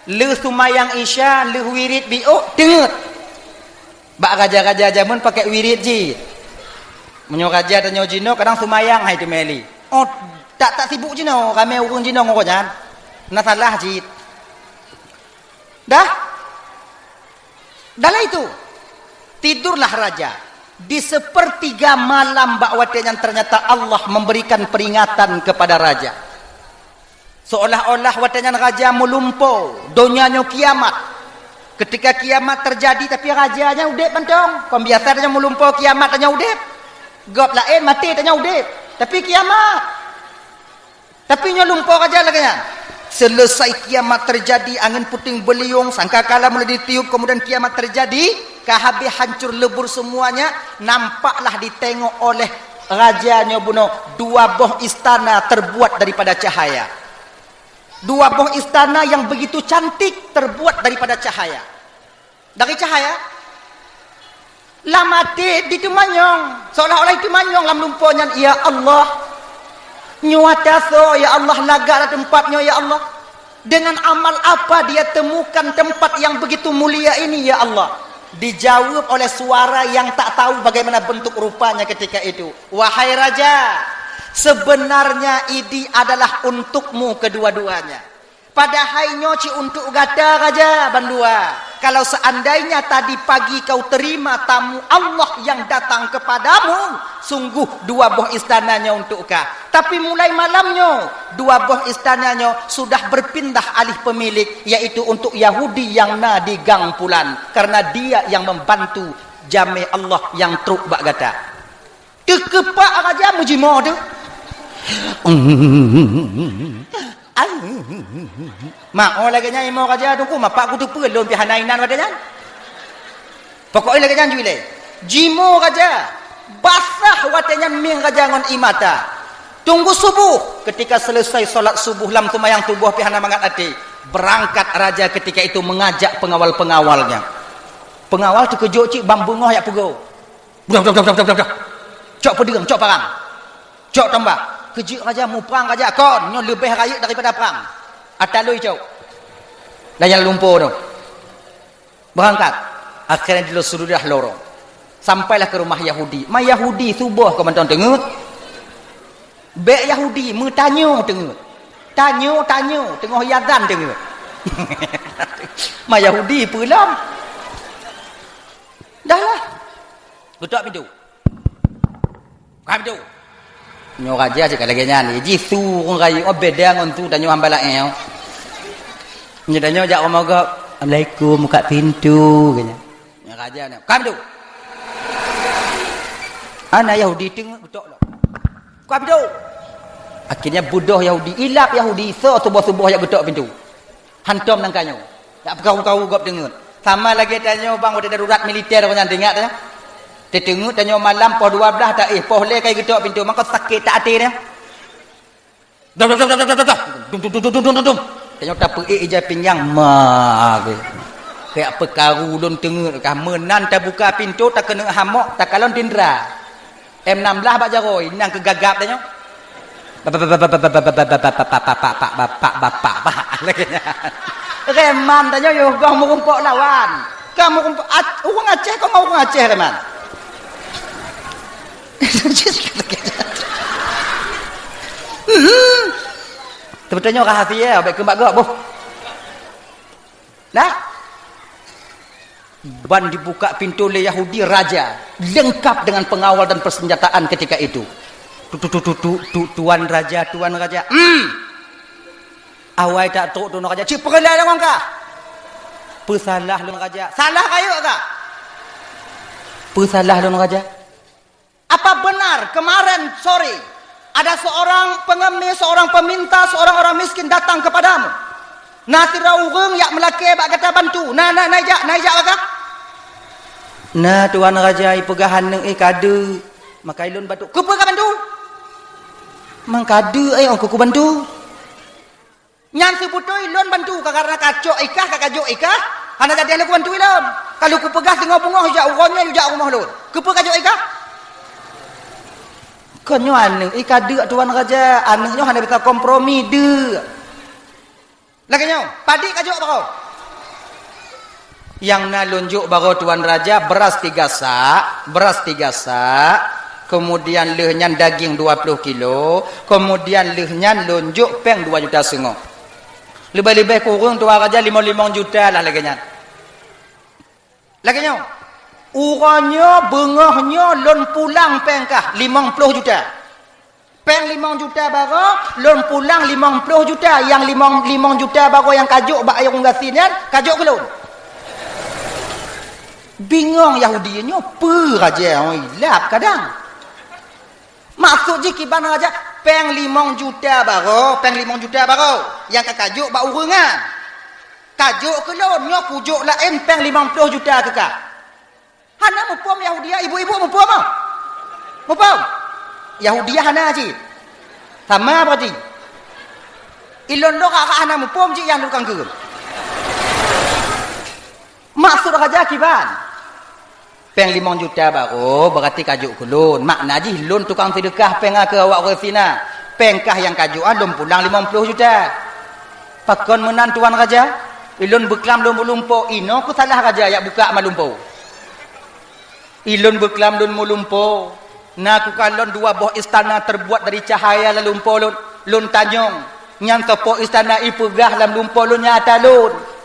Le sumayang isya, le wirid bi'u, dengar. Bak raja-raja zaman pakai wirid ji. Menyo raja tanya jino kadang sumayang hai tu meli. Oh, tak sibuk jino, kami urung jino ngokojan. Nasalah ji. Dah lah itu. Tidurlah raja. Di sepertiga malam bakwatnya ternyata Allah memberikan peringatan kepada raja. Seolah-olah watanya raja melumpuh, donyanya kiamat. Ketika kiamat terjadi tapi rajanya udip bentong. Pembiasanya melumpuh kiamat tanya udip. Gop lain mati tanya udip. Tapi kiamat. Tapi nya lumpuh raja lagi nya. Selesai kiamat terjadi, angin puting beliung, sangkakala mulai ditiup, kemudian kiamat terjadi, habis hancur lebur semuanya, nampaklah ditengok oleh rajanya bunuh 2 buah istana terbuat daripada cahaya. 2 buah istana yang begitu cantik terbuat daripada cahaya. Dari cahaya lamati di temanyong, seolah-olah itu manyong lam lumpuhnya. Ya Allah, nyuataso ya Allah, lagaklah tempatnya ya Allah. Dengan amal apa dia temukan tempat yang begitu mulia ini ya Allah? Dijawab oleh suara yang tak tahu bagaimana bentuk rupanya ketika itu. Wahai raja, sebenarnya ini adalah untukmu kedua-duanya. Padahal nyoci untuk gata raja bandua. Kalau seandainya tadi pagi kau terima tamu Allah yang datang kepadamu, sungguh 2 buah istananya untuk kau. Tapi mulai malamnya 2 buah istananya sudah berpindah alih pemilik, yaitu untuk Yahudi yang di Gang Pulan, karena dia yang membantu jami Allah yang truk bak gata. Kekepak raja mujimo tu. Mak lagi nya imo raja tu ku mapak ku tu pelon pi hanainan wadanya. Pokoknya lagi nya juile. Jimo raja basah watanya ming raja ngon imata. Tunggu subuh. Ketika selesai solat subuh lam tumayang tubuh pi hana mangat ati. Berangkat raja ketika itu mengajak pengawal-pengawalnya. Pengawal tu kejok cik bambungoh yak pugo. Budak. Cok pedang, cok parang. Cok tambah. Kejik raja mu perang raja kon nyo lebih raya daripada perang. Atalui cok. Layang lumpur tu. Berangkat. Akhirnya dia suruh lorong. Sampailah ke rumah Yahudi. Ma Yahudi subuh kau menton tengut. Bek Yahudi bertanya tengut. Tanya tengah yazan tengut. Ma Yahudi pulang. Dahlah. Tutup pintu. Buka pintu. Nyo raja cakap lagi nyanyi. Jisu orang raya. Oh beda dengan tu. Tanya hamba lain. Nyo tanya jak orang mogok. Assalamualaikum. Buka pintu. Nyo raja ni. Buka pintu. Anak Yahudi tengok betul lah. Buka pintu. Akhirnya budoh Yahudi. Ilap Yahudi. So tubuh-tubuh yang getok pintu. Hantam nangkanya. Tak perkau-kau gop dengar. Sama lagi tanya bang ada darurat militer orang dengar tanya. Tertengok tanya malam pukul 12 tak poh le kai getok pintu maka sakit tak hati dia. Dum. Tanya tak pergi ija pinyang mak. Kayak perkaru lon tengok kah menan tak buka pintu tak kena hamok tak kalon dindra. M16 bak jaroi nang kegagap tanya. Bapak lagi. Reman tanya yo kau mau kumpul lawan. Kamu kumpul orang Aceh kau mau orang Aceh reman. Sebetulnya rahasia baik kembak gak boh. Nah. Ban dibuka pintu oleh Yahudi raja, lengkap dengan pengawal dan persenjataan ketika itu. Tuan raja. Awai tak tahu tuan raja. Cik perlah orang kah? Pesalah tuan raja. Salah kayu kah? Pesalah tuan raja. Apa benar kemarin sore ada seorang pengemis, seorang peminta, seorang orang miskin datang kepadamu? Nasi raurung yak melaki bak kata bantu. Naijak kah? Nah tuan raja ipegahan neng kade makai lon batu. Kupa ka bantu? Mang kade aku bantu. Nyan sebutoi lon bantu karena kacok ikah kakajok ikah. Hana jadi aku bantu lon. Kalau ku pegah tengah bunga hujak urangnya hujak rumah lon. Kupa kajok ikah? Konyo aneng kade tuan raja anengnya hana bisa kompromi de. Laginya padi kajok baro. Yang nalunjuk baru tuan raja beras 3 sak, kemudian lehnya daging 20 kilo, kemudian lehnya lunjuk peng 2,5 juta. Lebih-lebih kurang tuan raja 5 juta lah laginya. Urangnya bengahnya lon pulang pengkah 50 juta. Peng 5 juta baru, lon pulang 50 juta. Yang 5 juta baru yang kajuk bak air ungasinya, kajuk ke lon. Bingung Yahudinya apa raja hilap kadang. Maksud je kiban raja peng 5 juta baru yang kajuk bak urungan. Kajuk ke lon nya pujuk lain peng 50 juta ke kah. Hana mupom Yahudia ibu-ibu mupom ah. Mupom. Yahudia hana ji. Sama berarti. Ilon lo ka hana mupom ji yang tukang ke. Maksud raja kiban peng 5 juta baru berarti kajuk kulun. Makna ji lun tukang sedekah peng ke awak resina. Pengkah yang kajuk lun pulang 50 juta. Pakon menan tuan raja. Ilun beklam lun melumpo. Ino ku salah raja yak buka malumpo. Ilun beklam lun melumpo. Nak ku kalon 2 buah istana terbuat dari cahaya lalumpo lun. Lun tanyong. Nyang topo istana ipegah lam lumpo lun nyata lun.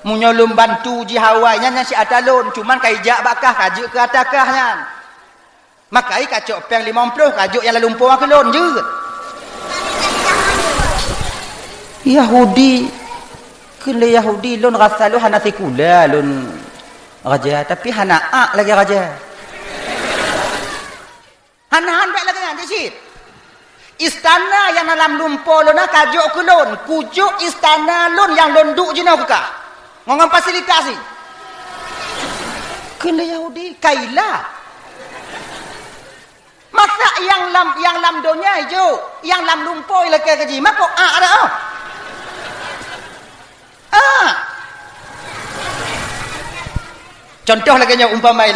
Munyolum bantu ji Hawaii nya si atalon cuman kai jak bakah kajuk ke atakahnya makai kacok peng 50 kajuk yang lalu puang ke lon je Yahudi kele Yahudi lon rasa lu hana sekula lon raja tapi hana lagi raja hana baik lagi nanti sih istana yang dalam lumpo lon kajuk ke lon kujuk istana lon yang lon duk je nak kah ngomong fasilitasi kena Yahudi kailah masa yang lam donya hijau yang lam lumpoi lagi kaji maka ada contoh lagi nya umpamai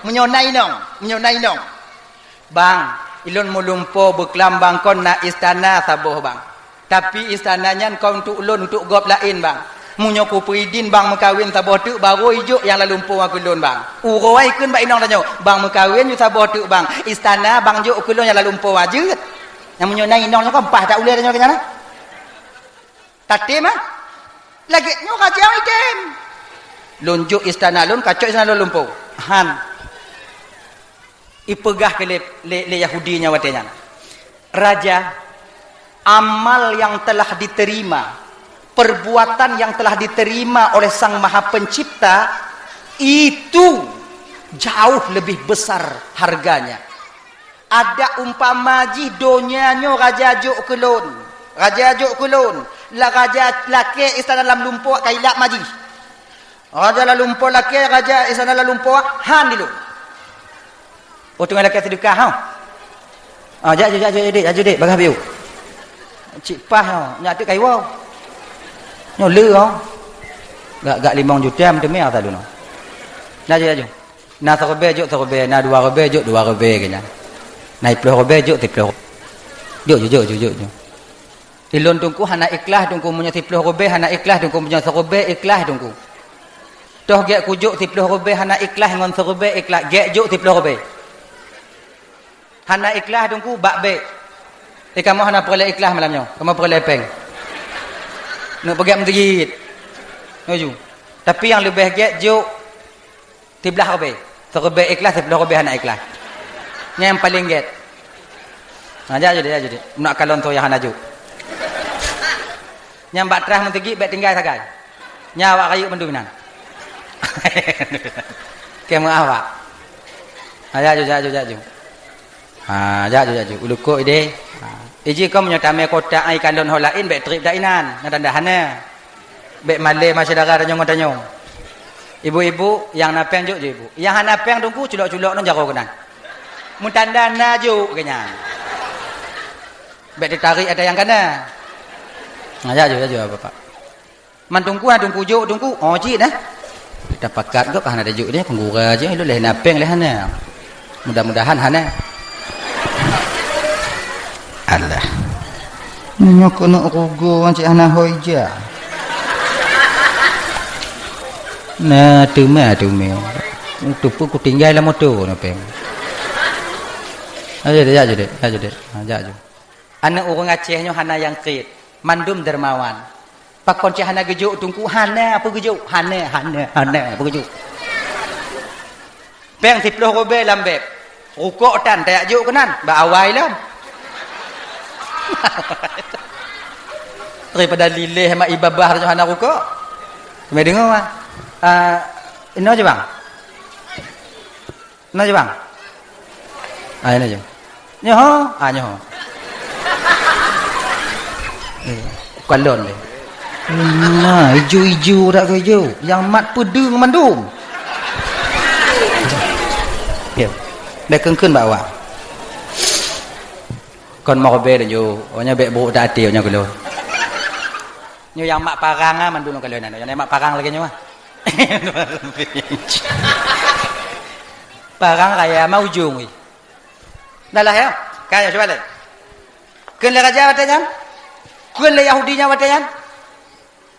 menyonai nong bang ilon mulumpo beklam bangkon na istana saboh bang tapi istananya kau untuk ulun untuk gop lain bang munyo ku peridin bang mekawin saboh tu baru ijuk yang lalu lumpur aku lun bang uroi kun bak inong tanya bang mekawin yu saboh tu bang istana bang juk ku lun yang lalu lumpur aja yang munyo nai inong kan pah tak uleh tanya kenyana tatim lagi nyo raja item lunjuk istana lun kacok istana lun lumpur han ipegah ke le Yahudinya watenya raja amal yang telah diterima perbuatan yang telah diterima oleh Sang Maha Pencipta itu jauh lebih besar harganya. Ada umpama ji donyanya raja juk kulun la raja laki istana dalam lumpur kailak maji Raja la lumpur laki, raja isana la lumpur han dulu. Oh tengah laki sedekah ha. Jadi bagah biu. Cik pah ha, nyak tu kai wow. Nyo le ha. Gak 5 juta demi apa dulu no. Jaju. Na serbe juk serbe, na 2 rebe juk 2 rebe kena. Na 10 rebe juk 10. Juk. Ilon tungku hana ikhlas tungku punya 10 rebe hana ikhlas tungku punya serbe ikhlas tungku. Toh gek kujuk 10 rebe hana ikhlas ngon serbe ikhlas gek juk 10 rebe. Hana ikhlas tungku bak be. Kamu hana perle ikhlas malamnya. Kamu perle peng. Nak pergi masjid. Nuju. Tapi yang lebih gek juk 13 rebe. Serbe ikhlas 10 rebe hana ikhlas. Yang paling gek. Jadi. Nak kalon tu yang hana juk. Yang bak terah mentegi bak tinggal sagai. Nyawa kayu menduminan. Kamu awak. Jaju. Jaju. Ulukuk ide. Iji kau menyotame kota ai kandon holain bak trip dainan. Nadandahana. Bak malay masyarakat tanyong. Ibu-ibu yang napeng juk je ibu. Yang napeng tunggu culok-culok non jaro kenan. Mun tanda na juk kenyang. Bak ditarik ada yang kana. Jaju Bapak. Man tunggu juk tunggu. Oh ji dah. Kita pakat kok hana ada juk dia penggura je lu leh napeng leh hana. Mudah-mudahan hana. Allah. Nyok nak rugo cik hana hoija. Nah, tume. Tupu ku tinggal lah motor napeng. Jaju. Anak orang Acehnya hana yang krit. Mandum dermawan. Pak konci hana gejuk tungku hana apa gejuk? Hana apa gejuk? Peng 10 robe lambep. Rukuk tan tayak juk kenan, ba awai lah. Daripada lilih mak ibabah tu hana rukuk. Kami dengar ah. Ini aja bang. Ini aja bang. Ini aja. Nyoh. Kalon ni. Nah, hijau tak ke hijau. Yang mat pedung mandum. Ya. Dah kengkun bawa. Kon mau be dah jo. Onya bek buruk dah hati onya kalau. Nyo yang mak parang ah mandum kalau nana. Yang mak parang lagi nyo ah. Parang kaya mau ujung. Dah lah ya. Kaya coba lagi. Kun le raja watanya. Kun le Yahudinya watanya.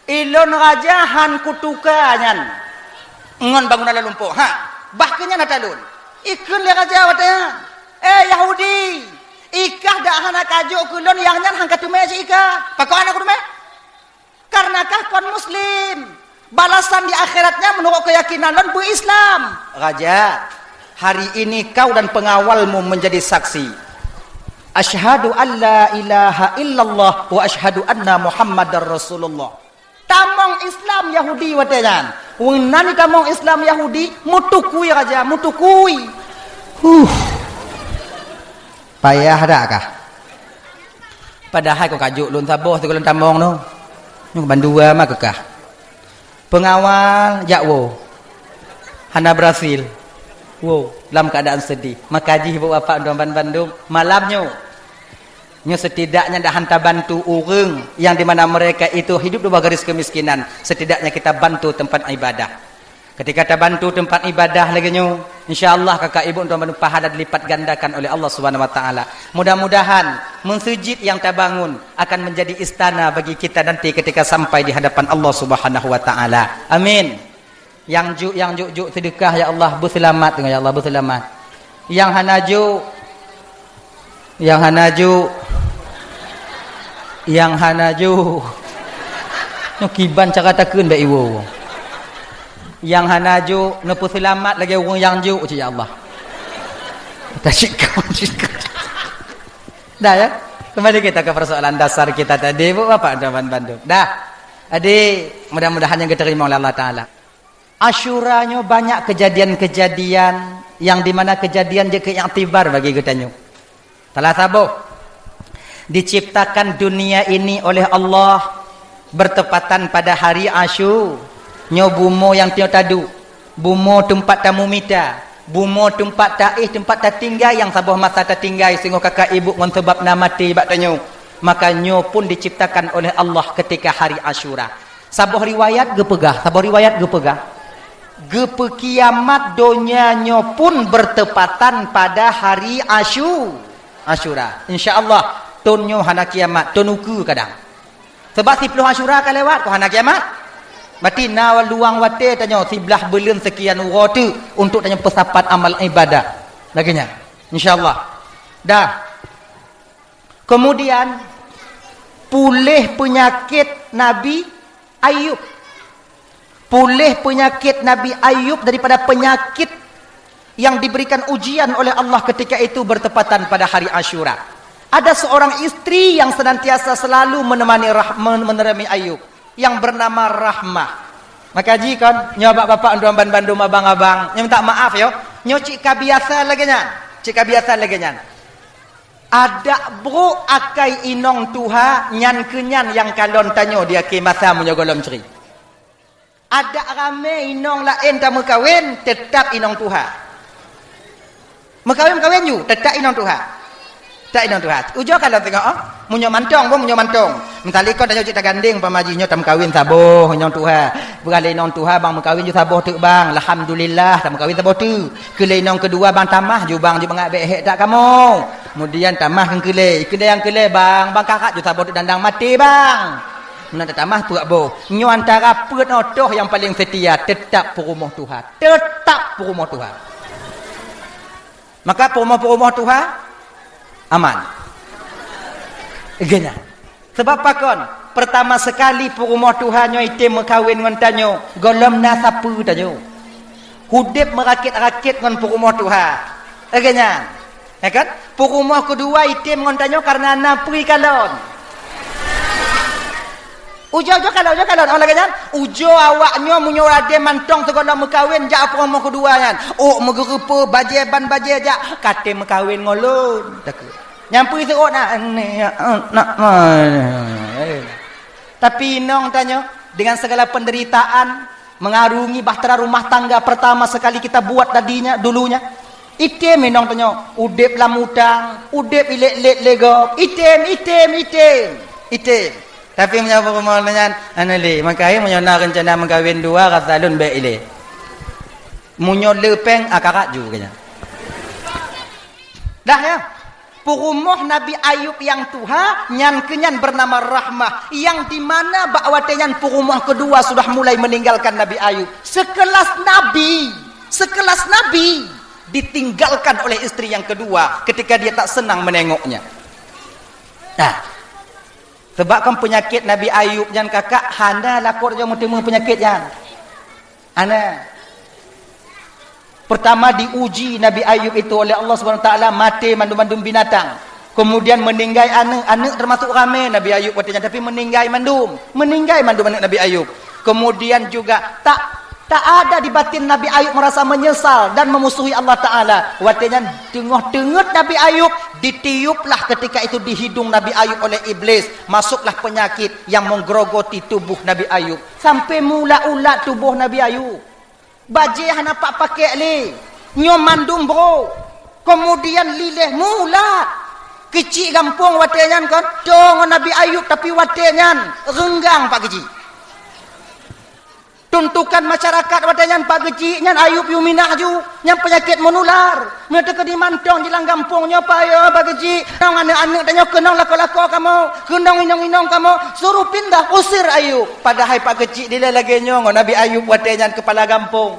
Ilon raja han kutukanyan. Ngon bangunan lumpuh. Bahkannya natalun. Ikun le raja watanya. Yahudi. Ikah dak hana kajuk kulon yang nyan hang katume si ikah. Pakau anak kutume? Karena kah kon muslim. Balasan di akhiratnya menurut keyakinan lon bu Islam. Raja, hari ini kau dan pengawalmu menjadi saksi. Asyhadu an la ilaha illallah wa asyhadu anna Muhammadar Rasulullah. Tamong Islam Yahudi watenan. Wong nani tamong Islam Yahudi mutukui raja, mutukui. Payah dak kah? Padahal kau kajuk lun saboh tu lun tamong no. Nyuk bandua mah kekah. Pengawal jakwo. Hana Brazil. Wow, dalam keadaan sedih. Makaji ibu bapa Bandung malamnya. Nyo setidaknya dah hantar bantu orang yang di mana mereka itu hidup di bawah garis kemiskinan. Setidaknya kita bantu tempat ibadah. Ketika kita bantu tempat ibadah lagi nyo, insyaallah kakak ibu untuk Bandung pahala dilipat gandakan oleh Allah Subhanahu wa taala. Mudah-mudahan masjid yang kita bangun akan menjadi istana bagi kita nanti ketika sampai di hadapan Allah Subhanahu wa taala. Amin. Yang juk sedekah ya Allah berselamat dengan ya Allah berselamat. Yang hanaju kiban cara takun dak iwo. Yang hanaju nepu selamat lagi orang yang juk ya Allah. Tasyikkan. Dah ya. Kembali kita ke persoalan dasar kita tadi Bu Bapak Daman Bandung. Dah. Adik, mudah-mudahan yang diterima oleh Allah taala. Asyuranya banyak kejadian-kejadian yang dimana kejadian je keiktibar bagi kita. Telah sabuh diciptakan dunia ini oleh Allah bertepatan pada hari Asyura. Nyo bumo yang tio tadu. Bumo tempat tamu mita. Bumo tempat taih, tempat tertinggai yang sabuh masa tertinggai sehingga kakak ibu ngon sebab nama mati bak tanyo. Maka nyo pun diciptakan oleh Allah ketika hari Asyura. Sabuh riwayat gepegah, sabuh riwayat gepegah. Gepe kiamat donya nyo pun bertepatan pada hari Asyura. Insya-Allah tonyo hana kiamat, tonuku kadang. Sebab 10 Asyura kan lewat ko hana kiamat. Berarti nawal luang wate tanyo sebelah belum sekian waktu untuk tanyo persapat amal ibadah. Laginya. Insya-Allah. Dah. Kemudian pulih penyakit Nabi Ayub. Pulih penyakit Nabi Ayub daripada penyakit yang diberikan ujian oleh Allah ketika itu bertepatan pada hari Asyura. Ada seorang istri yang senantiasa selalu menemani Ayub yang bernama Rahmah. Maka jika nyoba bapak anduan bandum abang-abang, nyo minta maaf yo, nyo cik biasa lagi nya. Cik biasa lagi nya. Ada bro akai inong tuha nyan kenyan yang kalon tanyo dia ke masa munyo golom ceri. Ada rame inong lain tak mekawin tetap inong tuha. Mekawin ju tetap inong tuha. Tak inong tuha. Ujo kalau tengok munyo mantong pun munyo mantong. Mentali kau tanyo cita ganding pamajinya tam kawin saboh inong tuha. Beralih inong tuha bang mekawin ju saboh tu bang. Alhamdulillah tam kawin saboh tu. Kele inong kedua bang tamah ju bang ju bangak behek tak kamu. Kemudian tamah kele yang kele bang kakak ju saboh tu dandang mati bang. Nak tamah tu abo. Nyo antara penotoh yang paling setia tetap perumah Tuhan. Tetap perumah Tuhan. Maka perumah Tuhan aman. Gena. Sebab pakon pertama sekali perumah Tuhan nyo item mekawin ngon tanyo, golom nasapu tanyo. Hudip merakit-rakit ngon perumah Tuhan. Gena. Ya kan? Perumah kedua item ngon tanyo karena napri kalon. Ujo kalau orang lagi kan ujo awaknya munyo rade mantong segala mekawin jak apa mau kedua kan megerupa bajeban jak kate mekawin ngolon takut nyampi teruk nak tapi inong tanya dengan segala penderitaan mengarungi bahtera rumah tangga pertama sekali kita buat dulunya item inong tanya udip lamutang udip ilet-let legok item tapi menyapa pemohonannya anali makai menyona rencana mengkawin dua kata lun baik ile munyo lepeng akarat juga dah ya perumah Nabi Ayub yang tuha nyan kenyan bernama Rahmah yang di mana bakwatenyan perumah kedua sudah mulai meninggalkan Nabi Ayub sekelas nabi ditinggalkan oleh istri yang kedua ketika dia tak senang menengoknya. Nah sebabkan penyakit Nabi Ayub jangan kakak handa lapor je mutemu penyakit jangan. Ana pertama diuji Nabi Ayub itu oleh Allah Subhanahu Wa Taala mati mandum-mandum binatang. Kemudian meninggai anak termasuk ramai Nabi Ayub katanya tapi meninggai mandum anak Nabi Ayub. Kemudian juga tak ada di batin Nabi Ayub merasa menyesal dan memusuhi Allah Ta'ala. Watenya tengah-tengah Nabi Ayub ditiuplah ketika itu di hidung Nabi Ayub oleh iblis. Masuklah penyakit yang menggerogoti tubuh Nabi Ayub. Sampai mula-ulat tubuh Nabi Ayub. Bajih hana pak pakai li. Nyom mandum bro. Kemudian lilih mula. Kecil gampung watenyan kan. Dong Nabi Ayub tapi watenyan renggang pak kecil. Tuntukan masyarakat wadanyan pak geci nyan Ayub yuminah ju nyan penyakit menular mereka di mantong jelang kampungnya pak ya pak geci nang anak-anak tanya kenang lako-lako kamu kenang inong-inong kamu suruh pindah usir Ayub padahal pak geci dia lagi nyong Nabi Ayub wadanyan kepala kampung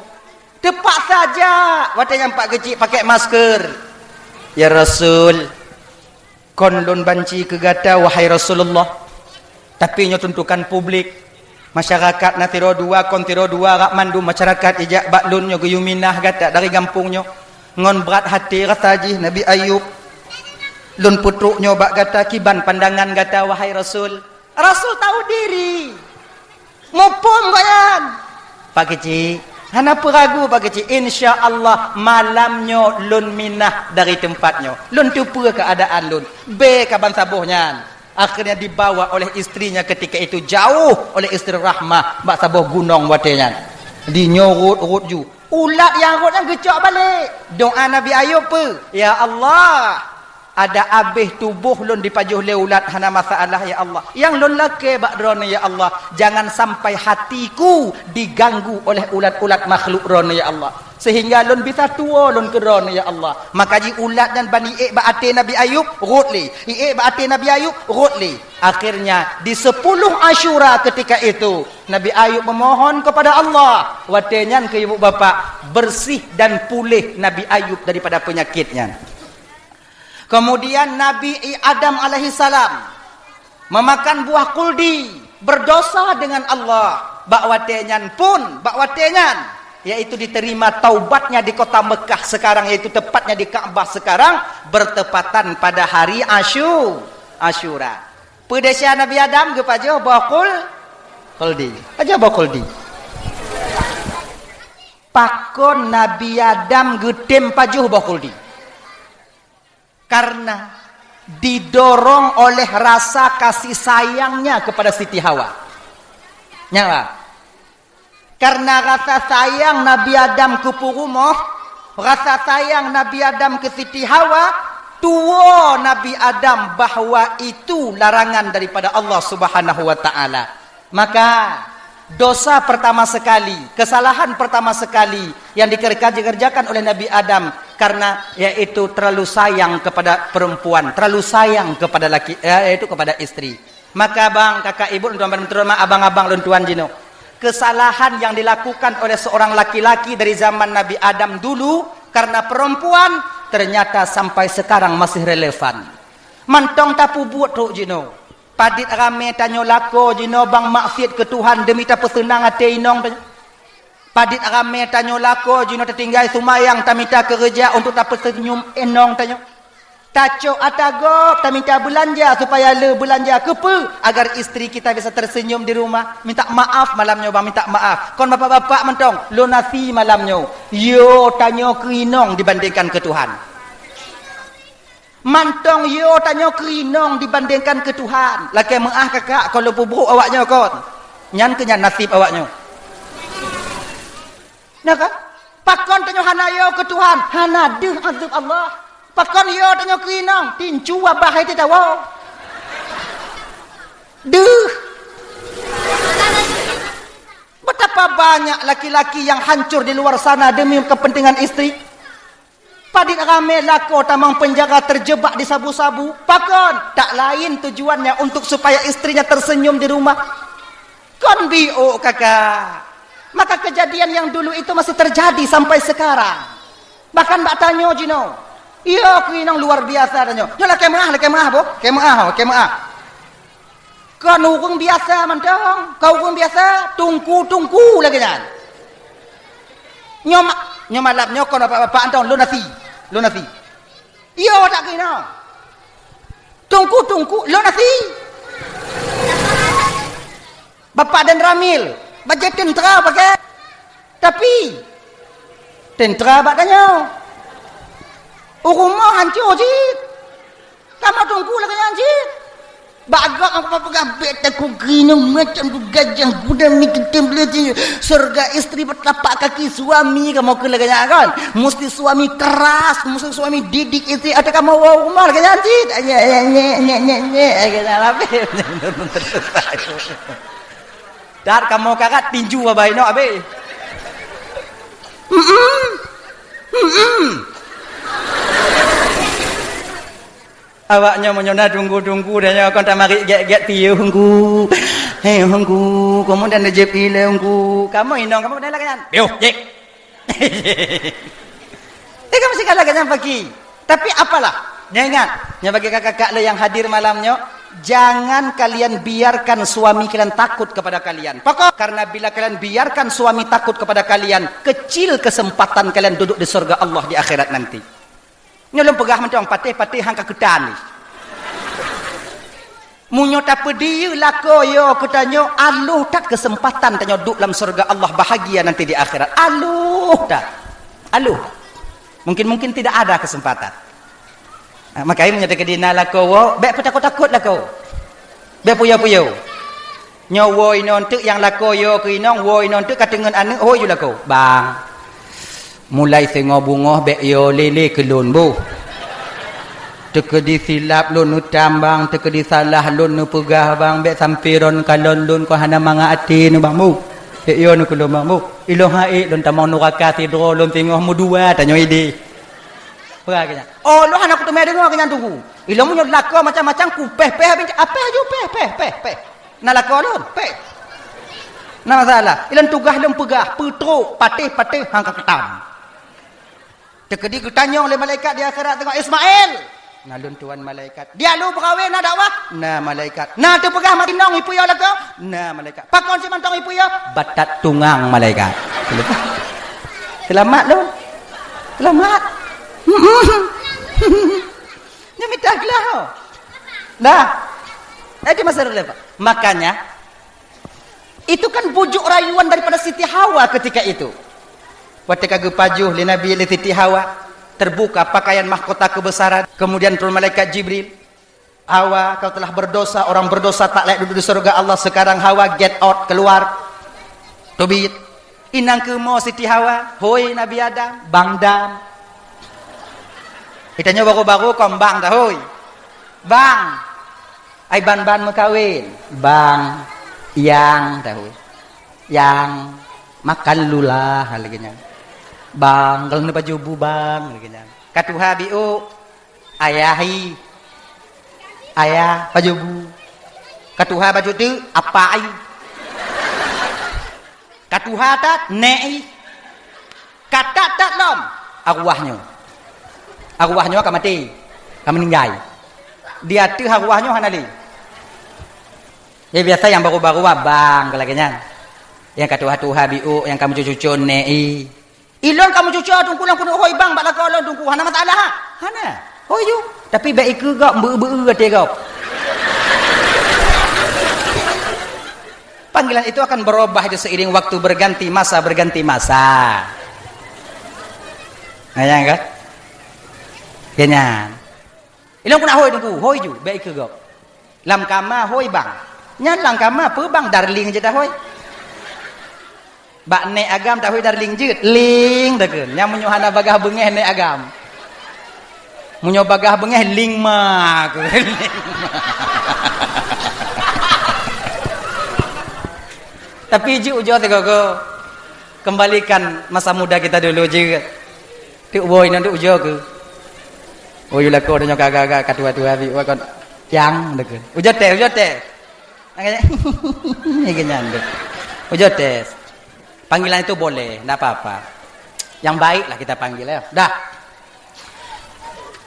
tepat saja wadanyan pak geci pakai masker ya Rasul konlun banci kegata wahai Rasulullah tapi nyo tuntukan publik masyarakat na tiro dua rak mandu masyarakat ijak baklun nyo guyuminah gata dari kampungnya ngon berat hati rasaji Nabi Ayub lun putruk nyo bak gata kiban pandangan gata wahai Rasul tahu diri mupum bayan pak kecil hana peragu pak kecil insyaallah malamnya lun minah dari tempatnya lun tupu keadaan lun be kaban sabuhnya Akhirnya dibawa oleh istrinya ketika itu jauh oleh istri Rahmah bak sabuh gunung watenya. Dinyorut-urut ju. Ulat yang rutnya gecok balik. Doa Nabi Ayub pe, ya Allah, ada abih tubuh lun dipajuh le ulat hana masalah ya Allah. Yang lun lake bak drone ya Allah. Jangan sampai hatiku diganggu oleh ulat-ulat makhluk drone ya Allah. Sehingga lun bisa tua lun kerana ya Allah. Maka ji ulat dan bani bak ate Nabi Ayub rutli. Bak ate Nabi Ayub rutli. Akhirnya di 10 Asyura ketika itu Nabi Ayub memohon kepada Allah, watenyan ke ibu bapa bersih dan pulih Nabi Ayub daripada penyakitnya. Kemudian Nabi Adam alaihissalam memakan buah kuldi, berdosa dengan Allah. Bak watenyan yaitu diterima taubatnya di kota Mekah sekarang, yaitu tepatnya di Ka'bah sekarang, bertepatan pada hari Asyura. Pedasya Nabi Adam ke pajo bakul kuldi. Aja bakul di. Pakon Nabi Adam getem pajuh bakul di. Karena didorong oleh rasa kasih sayangnya kepada Siti Hawa. Nyala. Karena rasa sayang Nabi Adam ke Purumoh, rasa sayang Nabi Adam ke Siti Hawa, tua Nabi Adam bahawa itu larangan daripada Allah Subhanahu wa taala. Maka dosa pertama sekali, kesalahan pertama sekali yang dikerjakan oleh Nabi Adam karena yaitu terlalu sayang kepada perempuan, terlalu sayang kepada laki, yaitu kepada istri. Maka bang, kakak, ibu, tuan-tuan, abang-abang, tuan jino, kesalahan yang dilakukan oleh seorang laki-laki dari zaman Nabi Adam dulu karena perempuan ternyata sampai sekarang masih relevan. Mantong tapu buat tu jino. Padit rame tanyo lako jino bang maksiat ke Tuhan demi ta pesenang ate inong. Padit rame tanyo lako jino tertinggal sumayang tamita kerja untuk ta pesenyum enong tanyo. Taco atagok ta minta belanja supaya le belanja kepe agar isteri kita bisa tersenyum di rumah. Minta maaf malamnya bang, minta maaf. Kon bapak-bapak mentong lo nasi malamnya. Yo tanyo kerinong dibandingkan ke Tuhan. Mantong yo tanyo kerinong dibandingkan ke Tuhan. Laki maaf kakak kalau buburuk awaknya kon. Nyan kenyan nasib awaknya. Nah kan? Pakon tanyo hana yo ke Tuhan. Hana deh azab Allah. Pakon yo tanyo kerinong tincu abah itu tahu. Deh. Betapa banyak laki-laki yang hancur di luar sana demi kepentingan istri. Padit rame lako tamang penjaga terjebak di sabu-sabu. Pakon tak lain tujuannya untuk supaya istrinya tersenyum di rumah. Kon bio kakak. Maka kejadian yang dulu itu masih terjadi sampai sekarang. Bahkan mbak tanyo jino. Iya kerinong luar biasa tanyo. Nyolah kemah bo. Kemah. Kau nukung biasa mantong. Kau nukung biasa tungku lagi kan. Nyomalap nyokon apa-apa antong lu nasi. Iya tak kerinong. Tungku lu nasi. Bapak dan Ramil baca tentera pakai. Tapi tentera badannya. Rumah hancur cik. Kamu tunggu lagi hancur. Bagak aku pegang beta ku grinong macam tu gajah kuda mikir template surga istri bertelapak kaki suami kamu ke lagi kan. Mesti suami keras, mesti suami didik istri. Ada kamu rumah lagi hancur. Dar kamu kakak tinju abai no abai. Awaknya menyona tunggu dan kon tak mari get piye hunggu. Hunggu, kemudian je pile hunggu. Kamu inong kamu dah lagan. Yo, jek. Kamu sih kalau lagan pagi. Tapi apalah? Ingat, nya bagi kakak-kakak yang hadir malamnya, jangan kalian biarkan suami kalian takut kepada kalian. Pokok karena bila kalian biarkan suami takut kepada kalian, kecil kesempatan kalian duduk di surga Allah di akhirat nanti. Nyolong pegah mentong patih hang kaketan ni. Munyo tak pedi lako yo ketanyo aluh tak kesempatan tanyo duduk dalam surga Allah bahagia nanti di akhirat. Aluh tak. Aluh. Mungkin tidak ada kesempatan. Makanya menyatakan dina lako wo, baik takut-takut lako. Be puyo-puyo. Nyo woi non tu yang lako yo ke inong woi non tu katengen anu hoi ju lako. Bang. Mulai sengo bungoh be yo lele kelun bu. Tekedi silap lun utam bang, tekedi salah lun nu pegah bang, be sampiron kalon lun ko hana manga ati nu bang mu. Be yo nu kelun bang mu. Ilo hae lun tamong nu raka tidro lun tingoh mu dua tanyo ide. Beraganya. Oh lo anak tu me dengar kenyan tunggu. Ilo mu nyot lako macam-macam ku peh apa ju peh. Na lako lun peh. Na masalah. Ilan tugah lun pegah, putruk, patih hang ketam. Tekedi kutanyong oleh malaikat di akhirat tengok Ismail. Nah lun tuan malaikat. Dia lu berkahwin na dakwah. Nah malaikat. Nah tu pegah mati nong ipu yo lako. Nah malaikat. Pakon si mantong ipu yo. Batat tungang malaikat. Selamat lu. Selamat. Dia minta gelah. Dah. Itu masalah lepas. Makanya itu kan bujuk rayuan daripada Siti Hawa ketika itu. Ketika gepajuh li Nabi li Siti Hawa, terbuka pakaian mahkota kebesaran, kemudian turun malaikat Jibril. Hawa, kau telah berdosa, orang berdosa tak layak duduk di surga Allah. Sekarang Hawa get out, keluar. Tobit. Inang ke mo Siti Hawa, hoi Nabi Adam, bang dam. Kitanya baru-baru kombang dah hoi. Bang. Ai ban-ban mekawin. Bang yang tahu. Yang makan lulah lagi nya. Bang kalau baju bubang lagi nya. Katuha biu ayahi. Ayah baju bu. Katuha baju tu apa ai? Katuha tak nei. Kata tak lom. Arwahnya. Arwahnya akan mati. Akan meninggal. Dia tu arwahnya hanali. Ya biasa yang baru-baru bang kelaganya. Yang katuha biu, yang kamu cucu nei. Ilon kamu cucu tungkulang kuno hoi bang bak lakon tungku hana masalah ha. Hana. Hoi you. Tapi baik ke gak beu ate kau. Panggilan itu akan berubah seiring waktu berganti masa. Nah yang kan? Kenyan. Ilon kuna hoi tungku, hoi you baik ke gak. Lam kama hoi bang. Nyan lang kama pe bang darling je dah hoi. Bak ne agam tak hoi darling je. Ling dah ke. Nya munyo hana bagah bengeh ne agam. Munyo bagah bengeh ling ma ke. Tapi ji ujo te go. Kembalikan masa muda kita dulu je. Tu boy nanti ujo ke. Oh yula ko nyo kagak katua-tua bi kon yang dah ke. Ujo teh. Ini kenyan deh. Ujo tes. Panggilan itu boleh, tidak apa-apa. Yang baik lah kita panggil ya. Dah.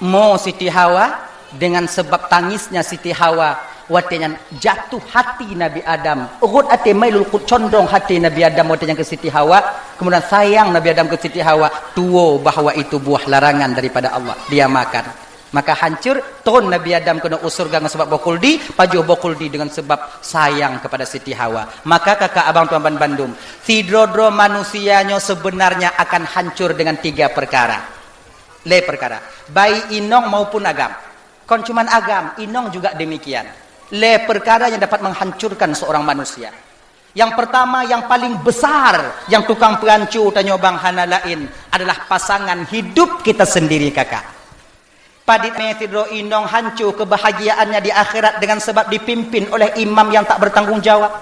Mo Siti Hawa dengan sebab tangisnya Siti Hawa, watenya jatuh hati Nabi Adam. Urut ate mailul condong hati Nabi Adam watenya ke Siti Hawa. Kemudian sayang Nabi Adam ke Siti Hawa. Tuo bahwa itu buah larangan daripada Allah. Dia makan. Maka hancur turun Nabi Adam kena usurga dengan sebab bokuldi, pajuh bokuldi dengan sebab sayang kepada Siti Hawa. Maka kakak abang tuan Bandung, sidrodro manusianya sebenarnya akan hancur dengan 3 perkara. Perkara. Baik inong maupun agam. Kon cuman agam, inong juga demikian. Perkara yang dapat menghancurkan seorang manusia. Yang pertama, yang paling besar, yang tukang perancu tanya bang hana lain adalah pasangan hidup kita sendiri kakak. Padit metidro inong hancur kebahagiaannya di akhirat dengan sebab dipimpin oleh imam yang tak bertanggung jawab.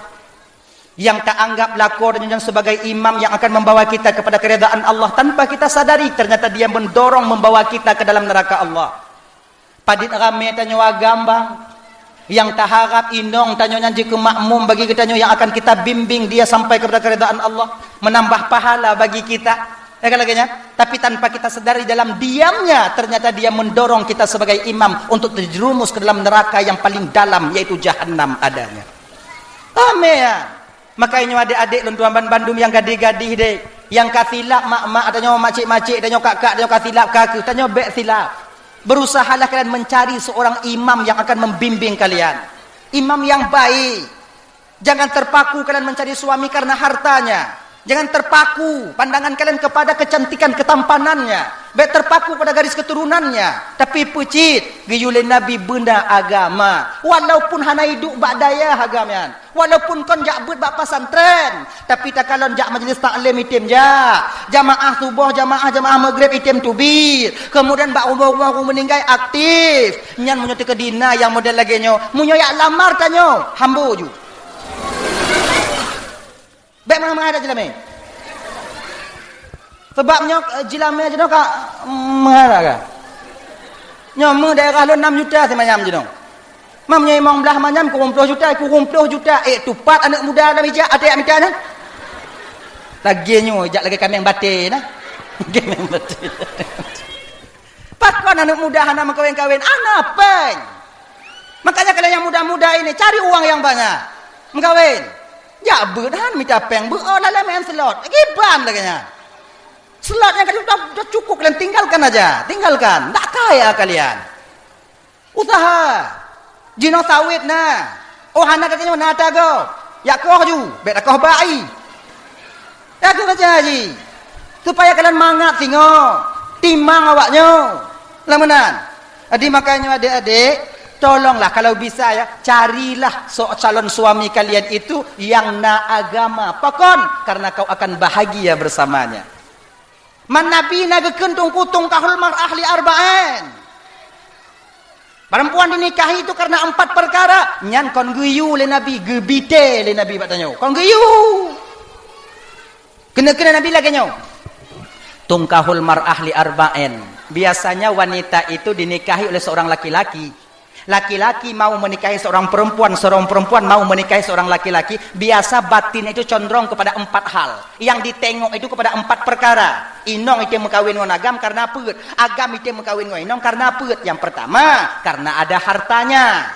Yang tak anggap lakon dan sebagai imam yang akan membawa kita kepada keredaan Allah tanpa kita sadari ternyata dia mendorong membawa kita ke dalam neraka Allah. Padit rame tanyo agambang yang tak harap inong tanyo nyanji ke makmum bagi kita yang akan kita bimbing dia sampai kepada keredaan Allah, menambah pahala bagi kita. Tapi tanpa kita sadari dalam diamnya ternyata dia mendorong kita sebagai imam untuk terjerumus ke dalam neraka yang paling dalam yaitu jahanam adanya. Rame ya. Makanya adik-adik luntuan Bandung yang gadih-gadih dek, yang kasilap mak-mak adanya makcik-makcik adanya kakak adanya kasilap kakak adanya bek silap. Berusahalah kalian mencari seorang imam yang akan membimbing kalian. Imam yang baik. Jangan terpaku kalian mencari suami karena hartanya. Jangan terpaku pandangan kalian kepada kecantikan ketampanannya. baik terpaku pada garis keturunannya, tapi pecit giyule nabi benda agama walaupun hana hidup bak daya agamian, walaupun kon jak bet bak pesantren, tapi tak kalon jak majlis taklim item jamaah subuh jamaah maghrib item tubir, kemudian bak umur meninggal aktif nyan munyo ke dina yang model lagi nyo munyo yak lamar tanyo hambo ju baik mana ada jelame sebabnya jilame je kak mengarah kan nyomu daerah lu 6 juta semacam je dong mamnya imam belah manyam ku 20 juta tupat anak muda dalam hijab ada yang minta lagi nyo jak lagi kami yang batin kami yang batin pakon anak muda hana kawin anak peng makanya kalian yang muda-muda ini cari uang yang banyak mengkawin ya berhan minta peng lala main slot giban lagi nya slotnya kalian sudah cukup, kalian tinggalkan aja, tinggalkan. Tak kaya kalian. Usaha. Jino sawit na. Oh hana katanya mana tago. Ya koh ju, bet koh bai. Ya tu aja ji. Supaya kalian mangat singo. Timang awaknya. Lamanan. Jadi makanya adik-adik, tolonglah kalau bisa ya, carilah calon suami kalian itu yang na agama. Pakon karena kau akan bahagia bersamanya. Man nabi nagakeun tungku kahul mar'ah li arba'in. Perempuan dinikahi itu karena 4 perkara. Nyan kon guyu le nabi, gebite le nabi batanya. Kon guyu. Kena nabi lagi nyo. Tungkahul mar'ah li arba'in. Biasanya wanita itu dinikahi oleh seorang laki-laki. Laki-laki mau menikahi seorang perempuan mau menikahi seorang laki-laki, biasa batin itu condong kepada 4 hal. Yang ditengok itu kepada 4 perkara. Inong itu mengkawin dengan agam karena apa? Agam itu mengkawin dengan inong karena apa? Yang pertama, karena ada hartanya.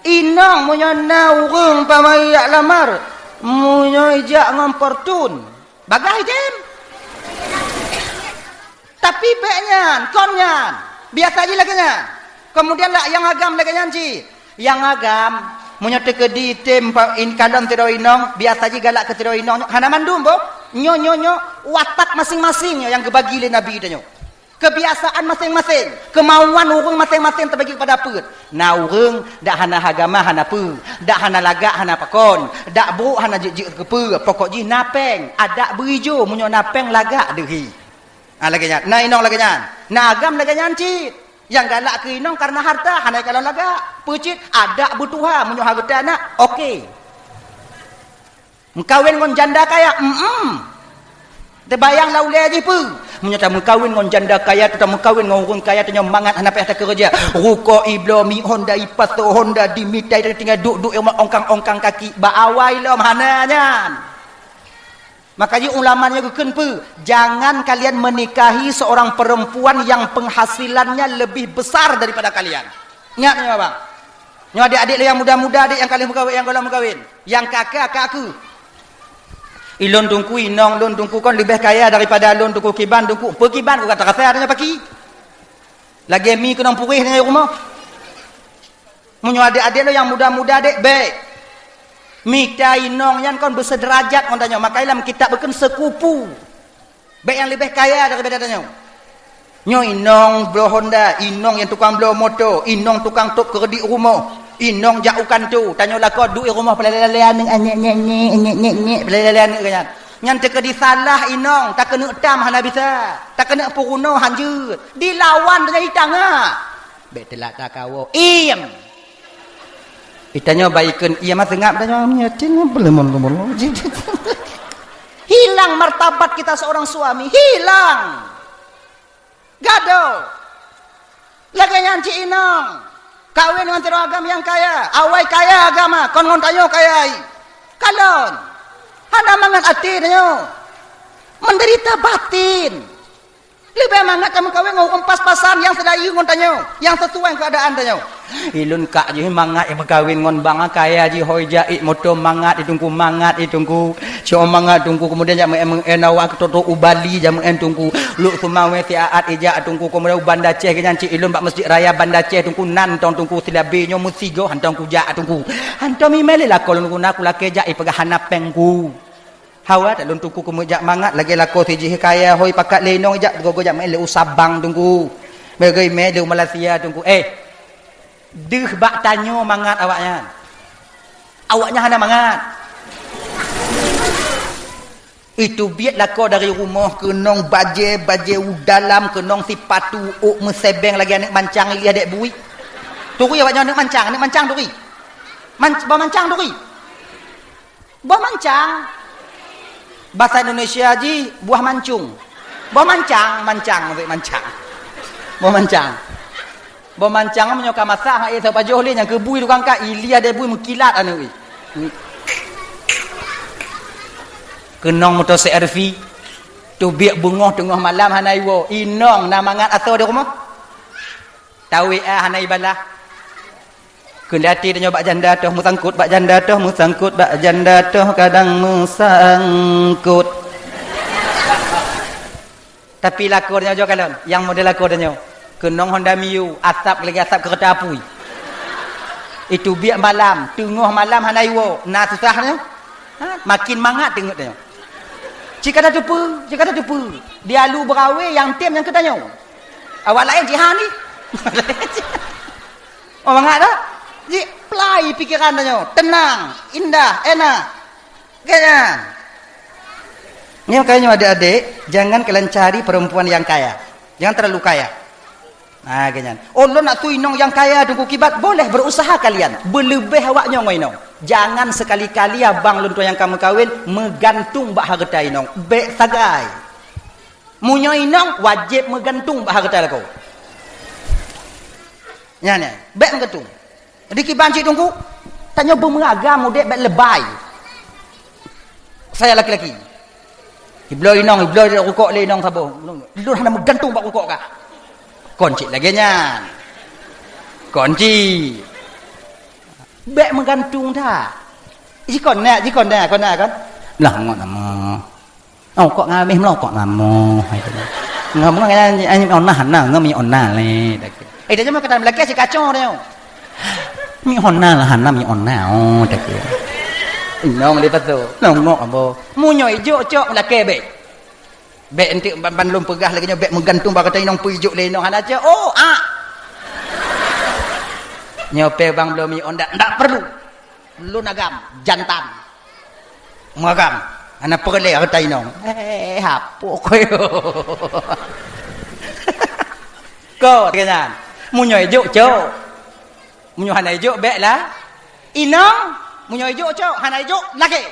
Inong punya naurung pamayak lamar, punya ijak ngampertun. Bagai jem. Tapi beknya, konnya, biasa aja lagi nya. Kemudian lah yang agam lagi nyanci. Yang agam munyo teke di tem in kadang tiro inong biasa ji galak ke tiro inong hana mandum bo nyo watak masing-masing yang kebagi le nabi itu nyo. Kebiasaan masing-masing, kemauan urang masing-masing terbagi kepada apa? Na urang dak hana agama hana pu, dak hana lagak hana pakon, dak buruk hana jik ke pu, pokok ji napeng, ada berijo munyo napeng lagak dehi. Lagi nya. Na inong lagi nya. Na agam lagi nyanci. Yang galak ke inong karena harta, hanai kalau laga, pucit, ada butuha, munyo harta anak, okey. Mengkawin dengan janda kaya, terbayang laulai aja pu. Munyo tak mengkawin dengan janda kaya, tak mengkawin dengan orang kaya, tanya mangat hanap yang tak kerja. Ruko iblomi, Honda ipato, Honda dimitai, tinggal duduk ongkang-ongkang kaki, baawai lom hananya. Makanya ulamanya kekenpe, jangan kalian menikahi seorang perempuan yang penghasilannya lebih besar daripada kalian. Ingat ni abang. Ni adik-adik yang muda-muda adik yang kalian berkahwin, yang kalian berkahwin. Yang kakak aku. Ilon tungku inong, lon tungku kon lebih kaya daripada lon tungku kiban tungku. Perkiban aku kata kata adanya pagi. Lagi mi kena purih dengan rumah. Munyo adik-adik lo yang muda-muda adik baik. Mika inong yang kon bersederajat ontanya, makailah kita bukan sekupu. Baik yang lebih kaya daripada tanya. Nyo inong blow Honda, inong yang tukang blow motor, inong tukang top kredit rumah, inong jauhkan tu. Tanya lah kau duit rumah pelalean nyek pelalean kan. Nyan teka di salah inong, tak kena tam hana bisa. Tak kena puruno hanjut. Dilawan dengan hitanga. Baik telak tak kawo. Itanya baikkan ia mah tengap tanya nyatin belum. Hilang martabat kita seorang suami, hilang. Gado. Lagi nyanci inong. Kawin dengan tiro agam yang kaya, awai kaya agama, kon ngontayo kaya. Kalon. Hana mangat hati tanyo. Menderita batin. Lebih mangat kamu kawin ngomong pas-pasan yang sedaya ngontanyo, yang sesuai keadaan tanyo. Ilun kak je mangat yang berkawin ngon banga kaya je hoja moto mangat itungku mangat itungku cio mangat tungku kemudian jam enawa toto ubali jam tungku lu sumawe ti aat ija tungku kemudian Banda Aceh nyanci ilun bak masjid raya Banda Aceh tungku nan tungku silabe nyo musigo hantong ku ja tungku hantom imele la kolon ku naku la keja ipega hanapengku Hawa tak lon tuku kumujak mangat lagi lako tiji kaya hoi pakat lenong jak gogo jak mai le usabang tunggu. Bagai me de Malaysia tunggu. Deh bak tanyo mangat awaknya. Awaknya hana mangat. Itu biat lako dari rumah ke nong baje dalam ke nong si patu uk mesebeng lagi anak mancang lihat dek bui. Turi awaknya anak mancang turi. Bawa mancang turi. Bawa mancang. Bahasa Indonesia ji buah mancung. Bawa mancang. Bawa mancang menyoka masak hak itu pajoh le yang ke bui tukang ka ilia dek bui mengkilat anu wi. Kenong motor CRV tu biak bengah tengah malam hanai wo inong na mangat atau di rumah tahu hanai balah kendati dia bak janda toh musangkut bak janda toh kadang musangkut tapi lakornya jo kalon yang model lakornya kenong Honda Mio asap lagi asap kereta api itu biak malam tengah malam hanai wo na susahnya makin mangat tengok dia. Jika ada tupu. Dia lu berawe yang tim yang ketanya. Awak lain jihan ni. Orang ada. Ji play pikiran tanya. Tenang, indah, enak. Kayaknya. Ni makanya adik-adik, jangan kalian cari perempuan yang kaya. Jangan terlalu kaya. Nah, kayaknya. Oh, lo nak tuinong yang kaya tunggu kibat, boleh berusaha kalian. Berlebih awaknya ngoinong. Jangan sekali-kali abang lu yang kamu kawin megantung bak harta inong. Bek sagai. Munyo inong wajib megantung bak harta kau. Ya ni, bek megantung. Jadi kibanci tunggu tanya bermeragam dek bek lebay. Saya laki-laki. Iblo inong dia rukuk le inong sabo. Lu hana megantung bak rukuk ka. Kunci lagi nya. Kunci. Bek menggantung dah. Jikon nak kan. Lah ngok nama. Oh kok ngamih melokok nama. Ngomong kan anh onna hana ngami onna le. Dia cuma kata lelaki si kacau dia. Mi onna lah hana mi onna oh dak. Nong dia betul. Nong ngok abo. Munyo ijo cok lelaki bek. Bek entik ban lum pegah lagi bek menggantung bakata inong pujuk le nong hana je. Oh nyope bang belum ndak perlu lu nagam jantan magam anak perle harta inong hapo koyo ko kenyan munyo ijo cok munyo hana ijo bek lah inong munyo ijo cok hana ijo laki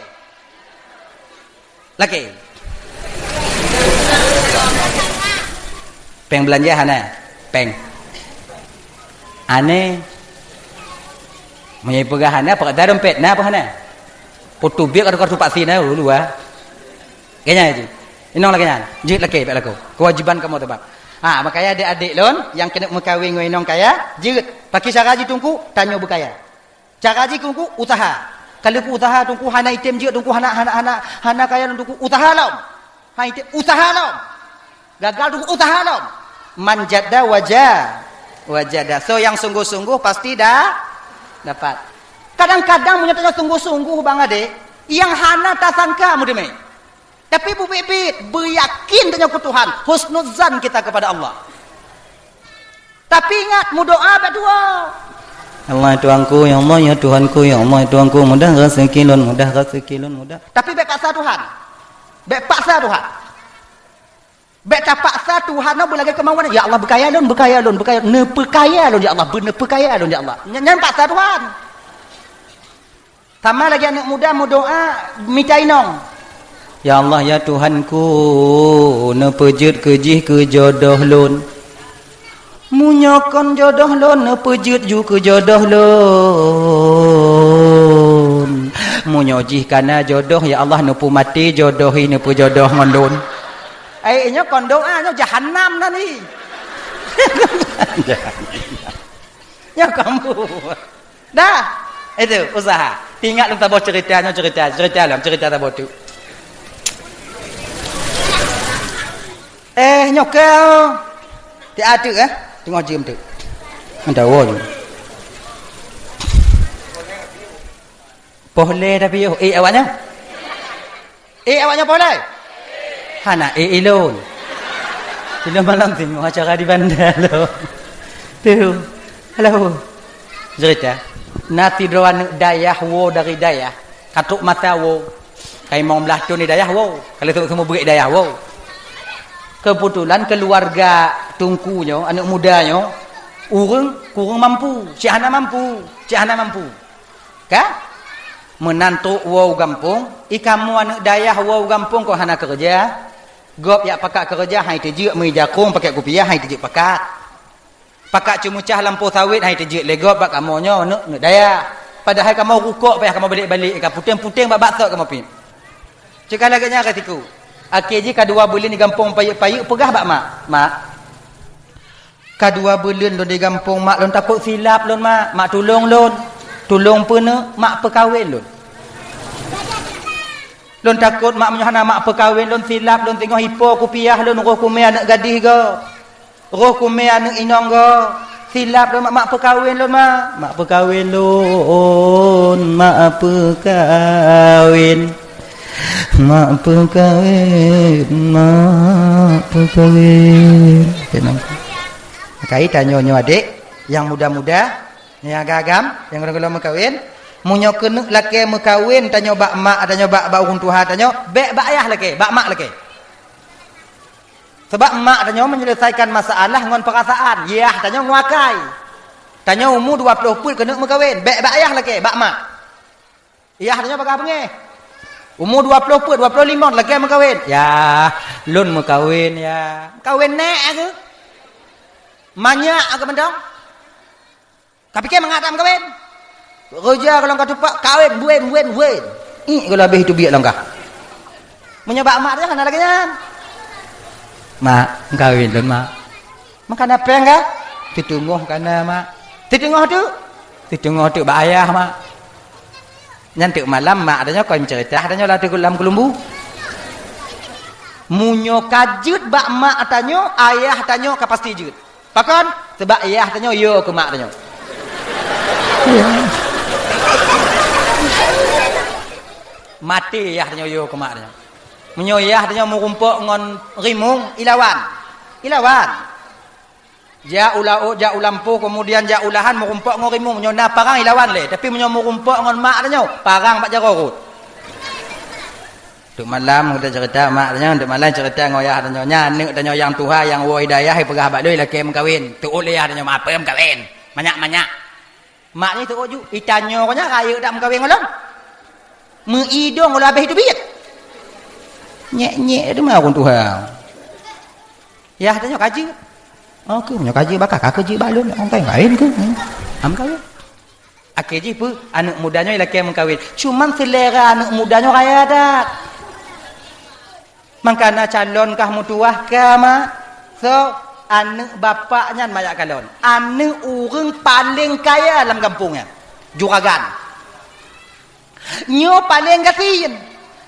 peng belanja hana peng aneh menyai pegahannya pakai dalam pet na apa hana foto biak ada kartu paksi na dulu kayaknya itu inong lagi nyan jit lagi pet laku kewajiban kamu tebak makanya adik-adik lon yang kena mengkawin dengan inong kaya jit pakai cara ji tungku tanyo berkaya cara ji tungku usaha kalau ku usaha tungku hana item jit tungku hana kaya tungku usaha lom hana item usaha lom gagal tungku usaha lom manjada wajada so yang sungguh-sungguh pasti dah dapat. Kadang-kadang menyatakan sungguh-sungguh bang adik, yang hana tak sangka mudeme. Tapi bu pipit beryakin dengan Tuhan, husnuzan kita kepada Allah. Tapi ingat mudoa berdua. Allah Tuhanku, ya Allah ya Tuhanku, ya Allah ya Tuhanku, mudah rezeki lun, mudah. Tapi bek paksa Tuhan. Bek tak paksa Tuhan nak berlaga kemauan. Ya Allah berkaya lun. Ne perkaya lun ya Allah, benar perkaya lun ya Allah. Jangan paksa Tuhan. Sama lagi anak muda mau doa minta inong. Ya Allah ya Tuhanku, ne pejut kejih ke jodoh lun. Munyokon jodoh lun, ne pejut ju ke jodoh lun. Munyojih kana jodoh ya Allah ne pu mati jodohi ne pu jodoh ngondun. Nya còn doanya jahanam nanti. Ya kamu. Dah. Itu usaha. Ingat tentang cerita tabot tu. Nyokel. Dia ada tengok jam tu. Anda won. Boleh tapi awaknya. Awaknya apa lai? Hana ilon. Bila malam tengok acara di bandar lo. Tu. Halo. Cerita. Nati doan dayah wo dari dayah. Katuk mata wo. Kai mau belah tu ni dayah wo. Kalau tu semua berik dayah wo. Kebetulan keluarga tungkunya, anak mudanya, kurang mampu. Cik Hana mampu. Ka? Menantu wo gampung, ikamu anak dayah wo gampung ko Hana kerja. Gop yak pakak kerja hai tejuk mei jakung pakai kopiah hai tejuk pakak. Pakak cumucah lampu sawit hai tejuk legop bak kamonyo nak daya. Padahal kamu rukuk payah kamu balik-balik ka puting-puting bak bakso kamu pin. Cakap laganya katiku. Akhirnya kedua bulan di kampung payuk-payuk pegah bak mak. Kedua bulan lon di kampung mak lon takut silap lon mak tolong lon. Tolong pena mak perkahwin lon. Lon takut mak menyahana mak perkahwin lon silap lon tengok hipo kopiah lon roh kumai anak gadis ke. Roh kumai anak inong ke. Silap lon mak perkahwin lon mak. Mak perkahwin lon. Mak perkahwin. Mak perkahwin. Mak perkahwin. Tenang. Kai tanya adik yang muda-muda, yang agam, yang orang-orang berkahwin. Munyo kena laki berkahwin tanya bak mak, tanya bak urang tua, tanya bak ayah laki, bak mak laki. Sebab mak tanya menyelesaikan masalah ngon perasaan. Yah tanya nguakai. Tanya umur 20 pun kena berkahwin, bak ayah laki, bak mak. Yah tanya bak apa nge? Umur 20 pun 25 laki berkahwin. Ya, lun berkahwin ya. Kahwin nek ke? Banyak ke bendong? Tapi ke mengatam kahwin? Kerja kalau kau tupak kawin buin. Kalau habis itu biar langkah. Menyebab mak dia kan lagi kan. Mak kawin lon mak. Makan apa enggak? Ditunggu kana mak. Ditunggu tu bak ayah mak. Nyantik malam mak adanya kau cerita adanya lah tu dalam kelumbu. Munyo kajut bak mak tanya, ayah tanya ka pasti jut. Pakon sebab ayah tanya yo ke mak tanya. Mati yah tanya yo ke mak tanya. Menyoyah tanya mau rumpuk ngon rimung ilawan. Ja ulampu kemudian ja ulahan mau rumpuk ngon rimung nyona parang ilawan le tapi menyo mau rumpuk ngon mak tanya parang bak jarorut. Duk malam kita cerita mak tanya duk malam cerita ngoyah tanya nyanek tanya yang Tuhan yang wo hidayah pegah bak deui laki mengkawin. Tu oleh tanya mak apa mengkawin. Banyak. Mak ni tu oju itanyo nya raya dak mengkawin ngolong. Meidong kalau habis itu biat. Nyek-nyek tu mah orang Tuhan. Ya tanya kaji. Okey punya kaji bakal kaji balun orang lain ke? Am kawin. Akhirnya pun anak mudanya laki mengkawin. Cuman selera anak mudanya raya dak. Makana calon kah mutuah kah mak. So anak bapaknya banyak calon. Anak orang paling kaya dalam kampungnya. Juragan. Nyo paling gasin.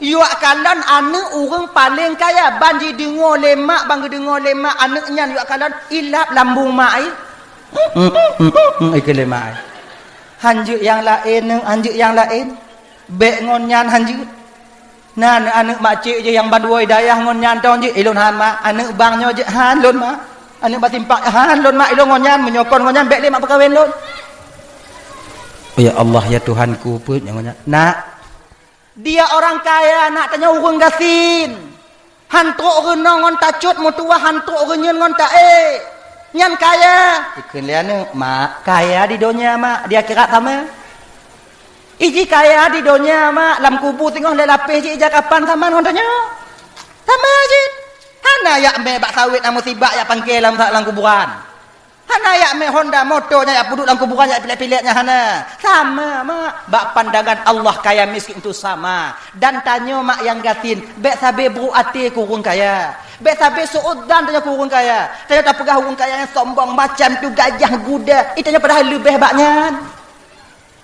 Yuak kalon anak orang paling kaya. Banji dengar lemak, bangga dengar lemak anaknya yuak kalon ilap lambung mak ai. Ikut lemak ai. Hanjuk yang lain. Bek ngonyan hanjuk. Nah anak makcik je yang badua hidayah ngonyan tau je ilon han mak. Anak bangnya je han lon mak. Anak batimpak han lon mak ilon ngonyan menyokon ngonyan bek lemak perkahwin lon. Ya Allah ya Tuhanku pun yang ngonyan. Nak dia orang kaya nak tanya urang gasin. Hantuk renong ngon tacut mutua hantuk renyen ngon tae. Nyan kaya. Ikun liane mak kaya di dunia mak dia kira sama. Iji kaya di dunia mak lam kubur tengok le lapis je ija kapan sama ngon tanya. Sama je. Hana yak me bak sawit na musibah yak pangkel dalam kuburan. Hana yak me Honda motornya yak puduk dalam kuburan yak pilek-pileknya hana. Sama mak. Bak pandangan Allah kaya miskin itu sama. Dan tanya mak yang gatin, bek sabe bru ati kurung kaya. Bek sabe suudan tanya kurung kaya. Tanya tak pegah kurung kaya yang sombong macam tu gajah kuda. Itanya padahal lebih baknya.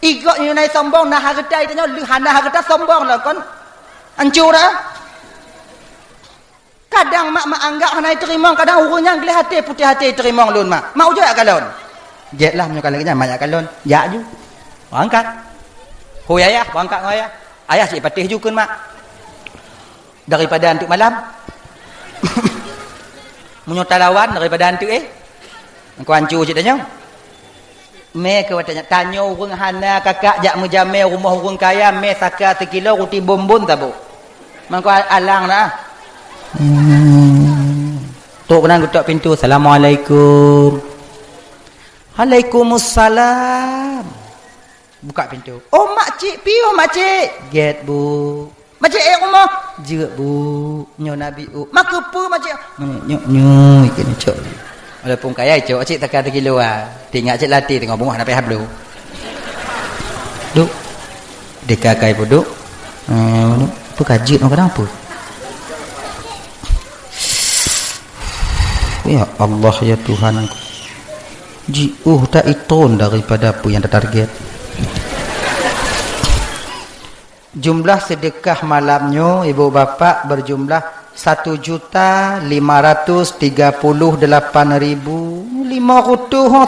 Igok ni naik sombong nah harta itanya hana harta sombong lah kon. Hancur dah. Kadang mak anggap hana terima, kadang urungnya gelih hati putih hati terima lun mak. Mau je kalon. Jet lah menyo kalon banyak kalon. Ya ju. Angkat. Hui ayah, angkat ayah. Ayah cik patih ju kun mak. daripada antuk malam. Munyo talawan daripada antuk engkau hancur cik tanya. Me ke watanya tanya urang hana kakak jak mujamel rumah urang kaya me saka sekilo roti bombon tabu. Mangko alang dah. Tok kena ketuk pintu. Assalamualaikum. Waalaikumsalam. Buka pintu. Oh makcik piu makcik. Get bu. Makcik rumah. Jeuk bu. Nyo nabi maka apa makcik? Nyo ikan cok. Walaupun kaya cok cik takkan terkilo tinggal cik latih tengok bungah sampai hablu. Duk. Dekakai pun duk. Apa kajut nak apa? Ya Allah ya Tuhan aku. Tak iton daripada apa yang tertarget. Jumlah sedekah malamnya ibu bapa berjumlah 1.538.500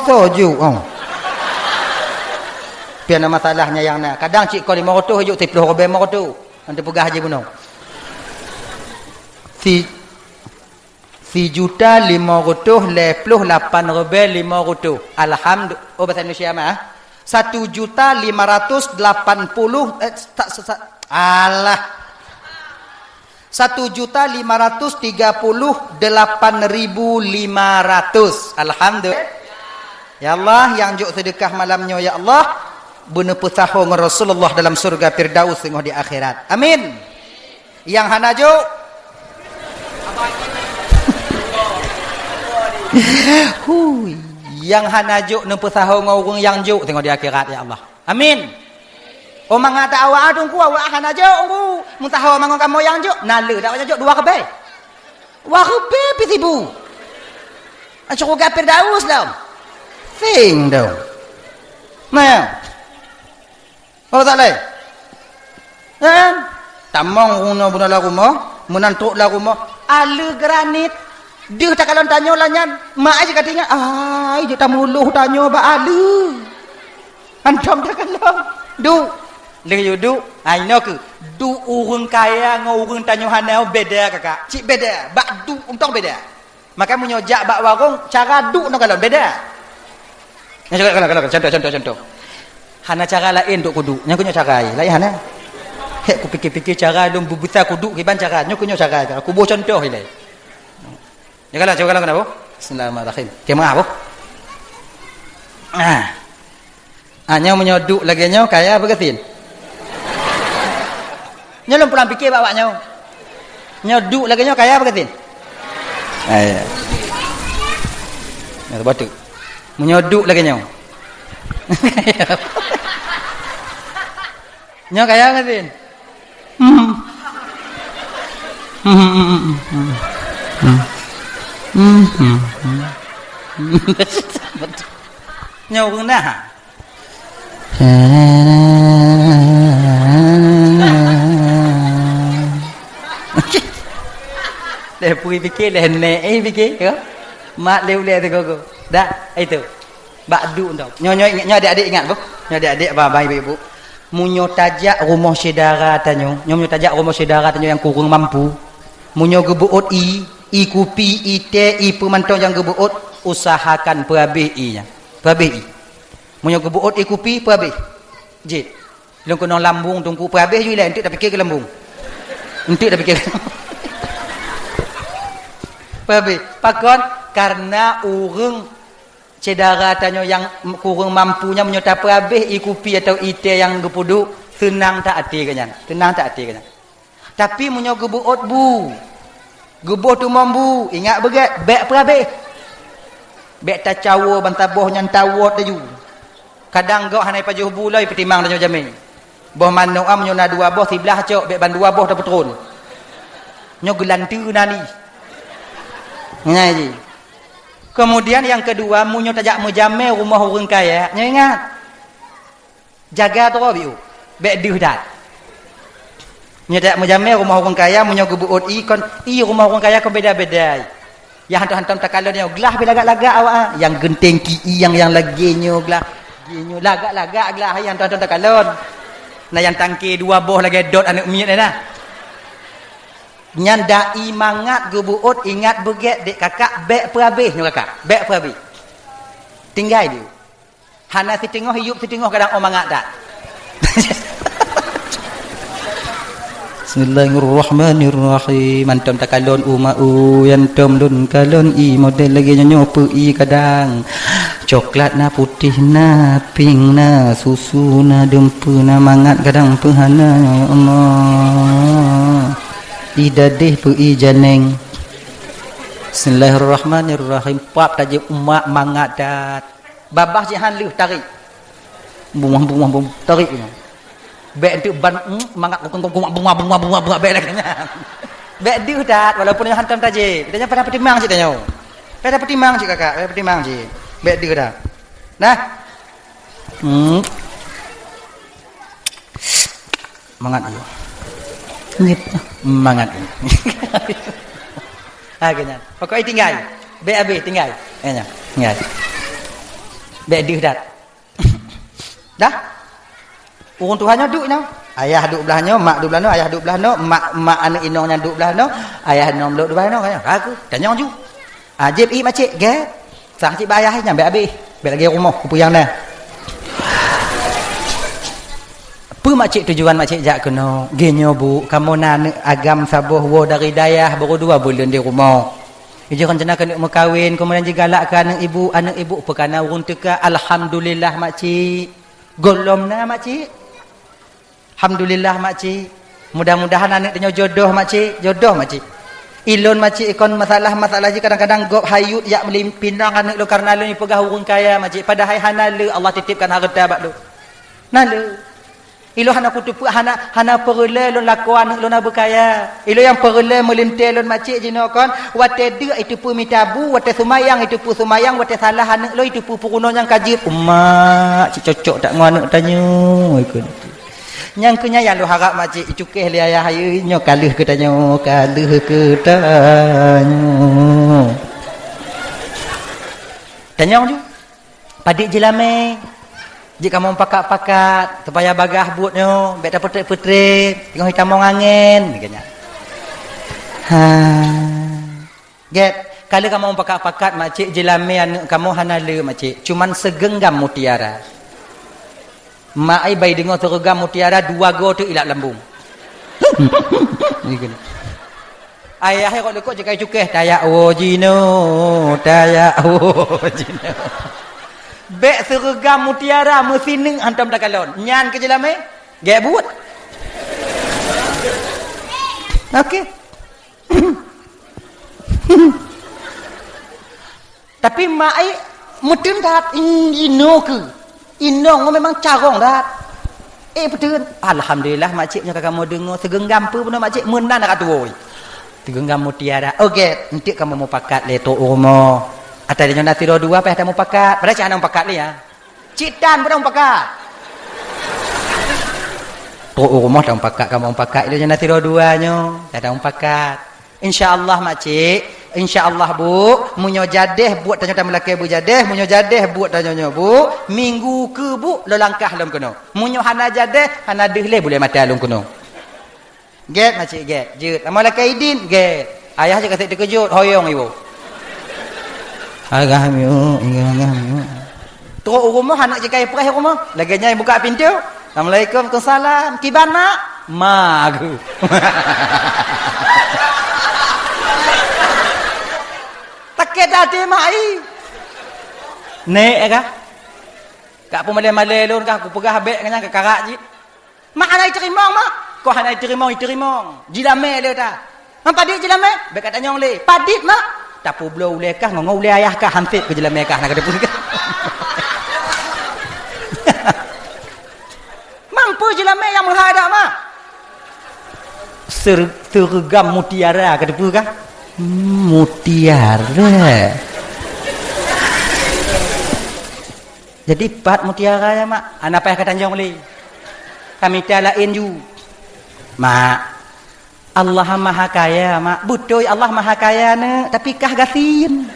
saja. Piana masalahnya yang nak. Kadang cik kau 500 hujung 30 robek 500. Nanti pegah haji bunuh. 1.588.500. Alhamdulillah. Oh bahasa Indonesia mah. 1.580 alah 1.538.500. Alhamdulillah. Ya Allah yang juk sedekah malamnya ya Allah bener pesaho dengan Rasulullah dalam surga Firdaus tengok di akhirat. Amin. Yang hana juk yang hana juk ne pesaho dengan orang yang juk tengok di akhirat ya Allah. Amin. O mangata awak adung ku awak hana juk ku mutahawa mangon kamu yang juk nale dak juk dua kebe. Wa kebe pitibu. Surga Firdaus dah. Sing dah. Nah. Apa tak leh? Tamong guna buna la rumah, menantuk la rumah, ala granit. Dia tak kalau tanya lanyan, mak aja katanya, dia tak muluh tanya ba ala. Antam tak kalau. Du. Le du, ai no ke. Du urang kaya ngau urang tanya hanau beda kakak. Cik beda, bak du untong beda. Maka menyojak bak warung cara du no kalau beda. Kalau contoh. Hana cara lain duk kudu. Nya kunyo cara lain hana. Hek ku fikir-fikir cara lum bubuta kudu kiban cara. Nya kunyo cara. Aku buat contoh ile. Ya kalau coba kenapa? Bismillahirrahmanirrahim. Kemah apa? Nya menyoduk lagi nya kaya berkesin. Nya lum pulang fikir bawa nya. Nyoduk lagi nya kaya berkesin. Ya. Ya batu. Menyoduk lagi nyo. Nyo kaya ngatin. Nyo guna. Dah pergi fikir dah naik fikir ke? Mak leu-leu tu kau. Dah itu. Bakdu tau. Nyo adik-adik ingat bu? Nyo adik-adik abang ibu. Munyo tajak rumah saudara tanyo. Munyo tajak rumah saudara tanyo yang kurang mampu. Munyo gebuot i kupi, i teh, i pemantau yang gebuot usahakan perabih i-nya. Perabih i. Munyo gebuot i kupi perabih. Jit. Long kono lambung tungku perabih ju ile entuk dak fikir ke lambung. Entuk dak fikir. Perabih. Pakon karena urang cedera tanyo yang kurang mampunya menyota perabih ikupi atau ite yang gepudu senang tak hati kenyan. Tenang tak hati kenyan. Tapi munyo gebuot bu. Gebuh tu mambu, ingat begat bek perabih. Bek ta cawo bantaboh nyan tawot taju. Kadang gau hanai pajuh bulai petimang tanyo jamin. Boh mano am nyona dua boh sebelah cok bek ban dua boh dah petrun. Nyo gelantu nani. Ngai. Kemudian yang kedua, munyo tajak mujamel rumah orang kaya. Nyo ingat. Jaga tu biu. Bek duh dat. Nyo tajak mujamel rumah orang kaya, munyo gebuot kon rumah orang kaya ko beda-beda. Yang hantam-hantam takalon nyo gelah belagak-lagak awak. Yang genteng ki yang lagi nyo gelah. Nyo lagak-lagak gelah yang hantam takalon. Nah yang tangki dua boh lagi dot anak miet dah. Nyandai mangat gebuut ingat beget dek kakak bek perhabis nu kakak. Bek perhabis. Tinggal dia. Hana si tengah hidup si tengah kadang mangat dak. Bismillahirrahmanirrahim. Antum takalon umau yantum dun kalon i model lagi nyo pi kadang. Coklat na putih na pink na susu na dempu na mangat kadang pehana ya Allah. Idadih pi janeng. Bismillahirrahmanirrahim. Pap taje umak mangat dat. Babah jihan lu tarik. Bung tarik. Bek tu ban mangat bunga bek laganya. Bek dia dat walaupun yang hantam taje. Kita pada petimang cik tanya. Pada petimang cik kakak, pada petimang cik. Bek dia dah. Nah. Mangat dia. Nip mangat. Agaknya. Pokoknya tinggal. Bek habis tinggal. Kayaknya. Tinggal. Bek dia dat. Dah? Urang Tuhannya duduk no. Ayah duduk belahnya, mak duduk belahnya, ayah duduk belahnya, mak anak inongnya duduk belahnya, ayah inong duduk belahnya kan. Aku tanya ju. Ajib i macik ge. Sang cik bayah nyampe habis. Balik lagi rumah kupuyang dah. Apa macik tujuan macik jak kena? Genyo bu, kamu nak agam sabuh wo dari dayah baru 2 bulan di rumah. Ija rencana kena berkahwin kemudian digalakkan anak ibu perkara urang teka alhamdulillah makcik. Golomna makcik. Alhamdulillah makcik. Mudah-mudahan anak tanya jodoh makcik, jodoh makcik. Ilon makcik ikon masalah-masalah je kadang-kadang gop hayut yak melimpinang anak lu karena lu ni pegah urang kaya makcik. Padahal hanale Allah titipkan harta bak lu. Nale. Ilo hana kutupu hana perle lu laku anak lu nak berkaya. Ilo yang perle melintel lu makcik jino kon wate dia itu pu mitabu, wate sumayang itu pu sumayang, wate salah anak lu itu pu puruno yang kaji. Mak cik cocok tak ngono tanya ikut. Yang kenya yang lu harap makcik icukeh li ayah ayu nyo kaluh ke tanya tanya ju padik jelame jika mau pakat-pakat supaya bagah buatnyo bek dapat putri tengok hitam angin begini get kalau kamu mau pakat-pakat makcik jelame anak kamu hanale makcik cuman segenggam mutiara. Mak ai bai dengar seragam mutiara 2 go tu ilak lambung. Ni kan. Ayah kok lekok jekai cukeh tayak jino, tayak jino. Bek seragam mutiara mesin ning hantam takalon. Nyan ke jelame? Gek buat. Okey. Tapi mak ai mudun dat ino ke. Inong memang carong dah. Betul. Alhamdulillah makciknya kamu dengar segenggam pun makcik menan kat tu. Segenggam mutiara. Okey, nanti kamu mau pakat le tok rumah. Atau dia nak tidur 2 apa dah mau pakat. Pada cak nak pakat ni ya. Citan pun mau pakat. Tok rumah dah mau pakat kamu mau pakat dia nak tidur 2 nyo. Dah mau pakat. Insya-Allah makcik. InsyaAllah bu, munyo jadeh buat tanya tamu laki bu jadeh, munyo jadeh buat tanya bu, minggu ke bu, lo langkah lom kono. Munyo hana jadeh, hana dehle boleh mata lom kono. Get macik get, jut. Nama laki idin, get. Ayah je kata terkejut, hoyong ibu. Agak miu, agak miu. Teruk rumah anak je kaya perah rumah, laginya buka pintu. Assalamualaikum, Waalaikumsalam. Kiban mak? Mak. Kita ada mai. Nek kah? Kak pun malai-malai lun kah aku pegah habis dengan kakak ji. Mak anai terima mak. Kau anai terima. Jilame le ta. Mak padik jilame? Bek kata nyong le. Padik mak. Tapu blau le kah ngau le ayah kah hampir ke jilame kah nak ada pun kah. Mampu jilame yang menghadap mak. Seragam mutiara ke depu kah? Mutiara. Jadi pat mutiara ya mak. Anak payah kata jong li. Kami talain ju. Mak. Allah maha kaya mak. Betul Allah maha kaya ne. Tapi kah gasin.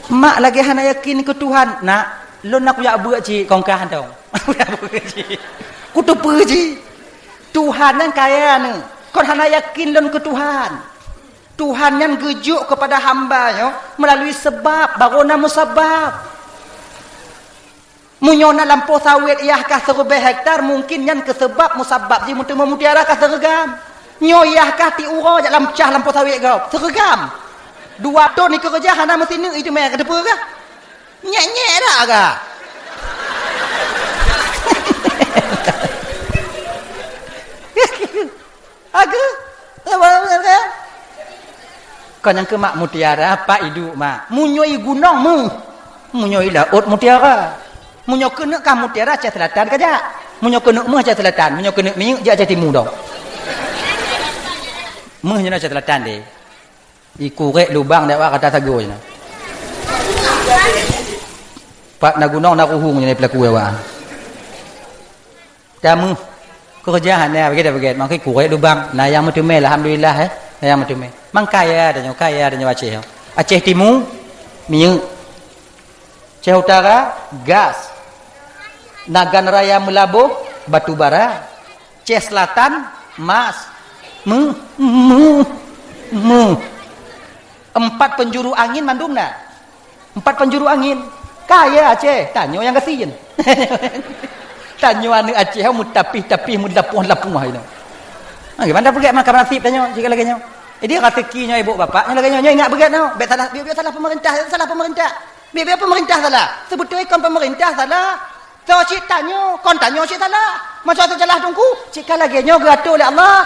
Mak lagi hana yakin ke Tuhan. Nak. Lu nak punya buat cik. Kongkah dong. Ku tu pu cik. Tuhan yang kaya ni. Kon hana yakin lon ke Tuhan. Tuhan yang gejuk kepada hamba melalui sebab, barona musabab. Munyona lampau sawit iah kah 1000 hektar mungkin yang ke sebab musabab ji mutu memutiara kah sergam. Nyoyah kah ti uro jak lampah lampau sawit kau. Sergam. 2 ton ni kerja hana mesti ni itu mai ke depa kah? Nyek-nyek dah kah? Aga apa kan yang ke mak mutiara apa hidup mak munyoi gunung munyoi laut mutiara munyo kena kah mutiara Aceh Selatan kaja munyo kena meh Aceh Selatan munyo kena mi je Aceh Timur dah meh nya Aceh Selatan deh ikurek lubang dak kata sago je pak na gunung na ruhung ni pelaku wa kamu kerjaan ni begitu makai kurek lubang nah yang metumel alhamdulillah yang metumel mang kaya dan Aceh Aceh Timur minyak Aceh Utara gas Nagan Raya Melabuh batu bara Aceh Selatan emas 4 penjuru angin mandumna 4 penjuru angin kaya Aceh tanyo yang kasihin tanyo anu Aceh mutapih mulapuh itu. Gimana begat makan nasib tanyo jika lagi nyo. Jadi rezekinya ibu bapaknya lagi nyo ingat begat no. Bet salah pemerintah. Biar pemerintah salah. Sebetulnya kon pemerintah salah. So cik tanyo, kon tanyo cik salah. Masa salah tungku, jika lagi nyo gato oleh Allah.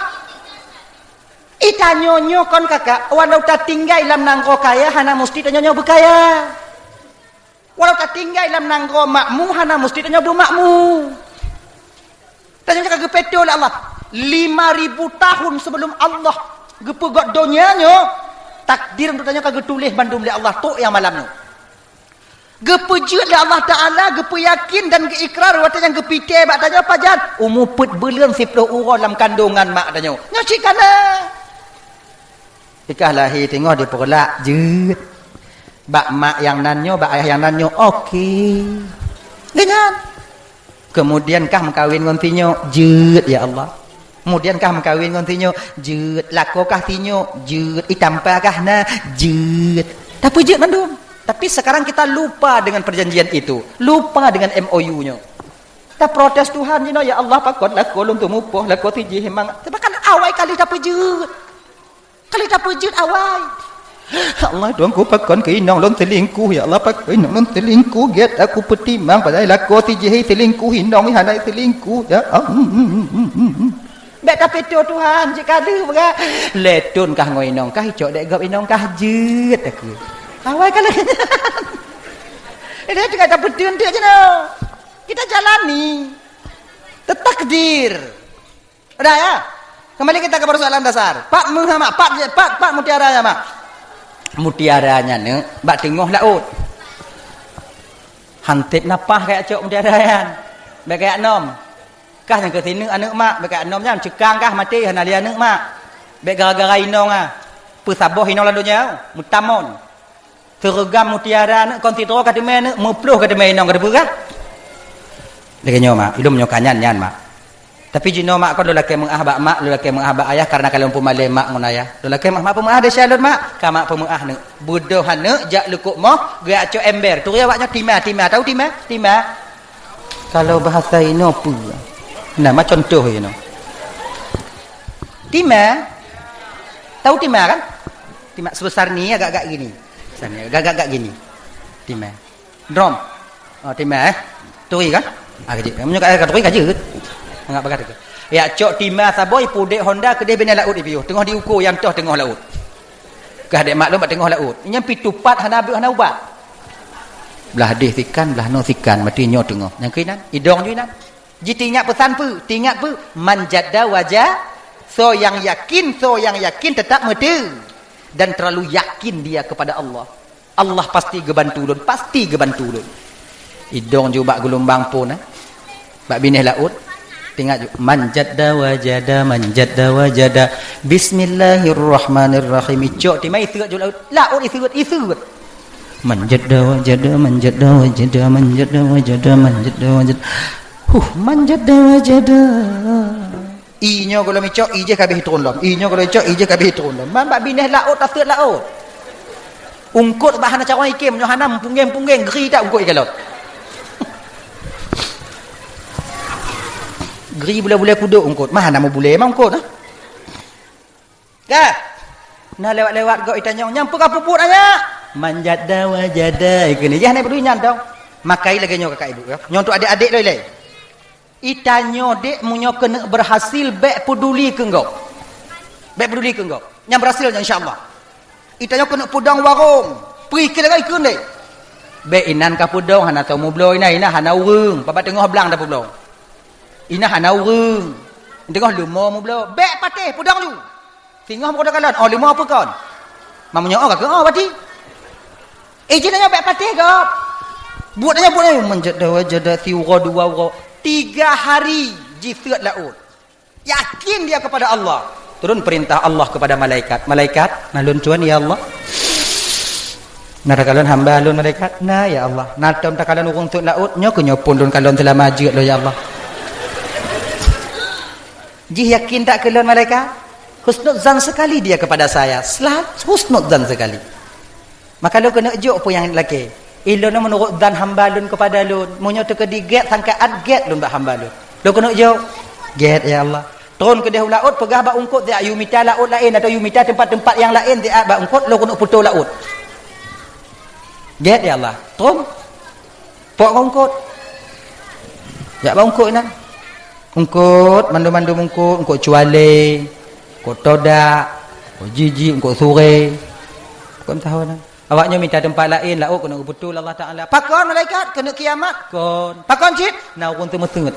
Itanyo nyo kon kakak walau tak tinggal dalam nangko kaya hana mesti tanyo nyo berkaya. Walau tak tinggal dalam nangko makmu hana mesti tanyo bermakmu. Tanyo kakak gepeto oleh Allah 5,000 tahun sebelum Allah gepegot dunianya takdir untuk tanyo kakak tulis bandum oleh Allah tu yang malam ni. Gepejut oleh Allah Ta'ala gepe yakin dan keikrar waktu yang gepite bak tanyo pajan umuput belian 10 orang dalam kandungan mak tanyo. Nyocik kana. Ikah lahir tengok dia perlak jut. Bak mak yang nanyo, bak ayah yang nanyo, okey. Dengan. Kemudian kah mengkawin dengan tinyo, jut ya Allah. Kemudian kah mengkawin dengan tinyo, jut. Lako kah tinyo, jut. Itampa kah na, jut. Tapi jut mandum. Tapi sekarang kita lupa dengan perjanjian itu. Lupa dengan MOU-nya. Kita protes Tuhan, ya Allah, pakot lako lum tumupoh, lako tijih memang. Sebab kan awal kali tak pejut. Kali tak pejut awal. Allah tuan ku pakon ke inong lon selingkuh ya Allah pak inong lon selingkuh get aku petimang padai lako tijih selingkuh inong hanai selingkuh ya bet tapi Tuhan jika ada berat letun kah ngoi inong kah hijau dek gap inong kah jet aku awal kali ini juga tak betul dia je no kita jalani takdir udah ya kembali kita ke persoalan dasar Pak Muhammad Pak Mutiara ya Mak mutiaranya ni bak tengok laut hantip napah kayak cok mutiarayan bak kayak nom kah yang ke sini anak mak bak kayak nomnya cekang kah mati hana dia anak mak bak gara-gara inong ah pesaboh inong lalunya mutamon seragam mutiara nak konsidero kata mana mepluh kata mana inong kata berah lagi mak ilmu nyokanyan nyan mak tapi jino mak kau lelaki mengah mak lelaki mengah ayah karena kalau pemale mak ngon ayah lelaki mak pemah ada syalun mak ka mak pemah ne bodoh hane jak lekuk moh gerak cok ember tu ya waknya timah tahu timah kalau bahasa ino apa nama contoh ino timah tahu timah kan timah sebesar ni agak-agak gini besar ni agak-agak gini timah drum oh timah turi kan kecil kamu kata turi kajut enggak bagat ke ya cok timah saboy pudek Honda kedai bina laut ipiu tengah diukur yang toh tengah laut kah dek maklum bat tengah laut nya pitupat hana ubat belah deh sikan belah no sikan mati nyo tengah yang kinan idong juinan jitingat pesan pu tingat pu manjadda wajah so yang yakin tetap mati dan terlalu yakin dia kepada Allah pasti gebantu lun idong juga gelombang pun bak bineh laut tengok manjadda wajada bismillahirrahmanirrahim cok timai isut laut isut manjadda wajada Inyo kalau micok ije kabeh turun lom. Inyo kalau micok ije kabeh turun lom. Man bak bineh laut tak seut laut. Ungkut bahan cara ikim nyo hanam punggeng-punggeng geri tak ungkut ikan laut. Geri bule-bule kuduk ungkut. Mah nama bule mah ungkut. Kan? Nah lewat-lewat gok itanyong nyampu ka puput anya. Manjada wajada ikene. Jah naik berdunya tau. Makai lagi nyo kakak ibu ya. Nyo untuk adik-adik loi. Itanyo dek munyo kena berhasil bek peduli ke engkau. Bek peduli ke engkau. Yang berhasilnya insya-Allah. Itanyo kena pudang warung. Pergi ke lagi kun dek. Bek inan ka pudang hana tau mu blow ina hana urung. Papa tengah belang dah blow. Ina hana urung. Tengah lumo mu blow. Bek patih pudang lu. Tengah mu kalan. Oh lumo apa kon? Mamunyo ka ke oh pati. Jinanya bek patih gop. Buatnya menjada wajada thiwa dua 3 hari jifat laut. Yakin dia kepada Allah. Turun perintah Allah kepada malaikat. Malaikat, nalun tuan ya Allah. Narakalan hamba alun malaikat. Nah ya Allah. Naton takalan urung tu laut. Nyo kenyopun dun kalon telah maju lo ya Allah. Jih yakin tak kelon malaikat? Husnudzan sekali dia kepada saya. Selalu husnudzan sekali. Maka lo kena juk apa yang laki. Ilona menurut dan hamba lun kepada lun. Munyo tekedi get sangkaan get lun bak hamba lun. Lo kena jauh. Get ya Allah. Turun ke dahulu laut pegah bak ungkut dia you mita laut lain atau you mita tempat-tempat yang lain dia bak ungkut lo kena putus laut. Get ya Allah. Turun. Pok ungkut. Ya bak ungkut nan. Ungkut mandu-mandu ungkut cuale. Ungkut todak. Ungkut jiji, ungkut sore. Kau tahu nan. Awaknya minta tempat lain laut kena betul Allah Taala. Pakon malaikat kena kiamat kon. Pakon cit na urun tu mesenget.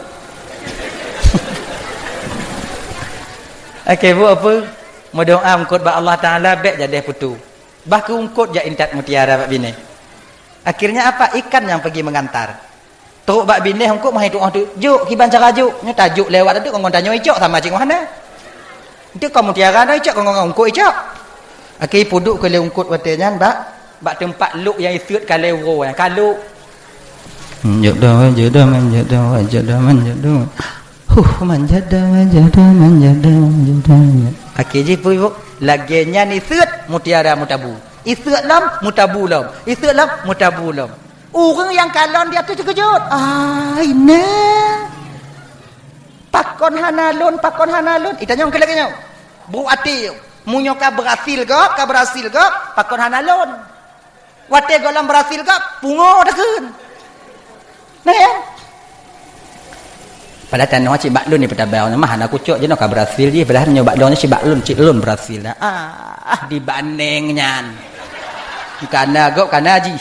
Okey bu apa? Mau doa ungkut ba Allah Taala bek jadi putu. Bah ke ungkut ja intat mutiara bak bini. Akhirnya apa? Ikan yang pergi mengantar. Teruk bak bini ungkut mah itu juk kiban cara juk. Nya tajuk lewat tu kong tanya icok sama cing mana. Itu kau mutiara dah icok kong ungkut icok. Okey puduk ke le ungkut watenya bak tempat luk yang isut kalau ro yang kalau manjada okey je pu laginya ni isut mutiara mutabu isut lam mutabu lam isut lam mutabu lam orang yang kalon dia tu terkejut ini pakon hanalun itanya ke lagi nyau bu ati munyo ka berhasil ke pakon hanalun wate golam berhasil ke pungo dakun nah ya pada tanah cik baklun ni petabau mah anak kucuk je nak berhasil je belah nyo baklun cik baklun cik lun berhasil dibanding nyan kana gok kana ji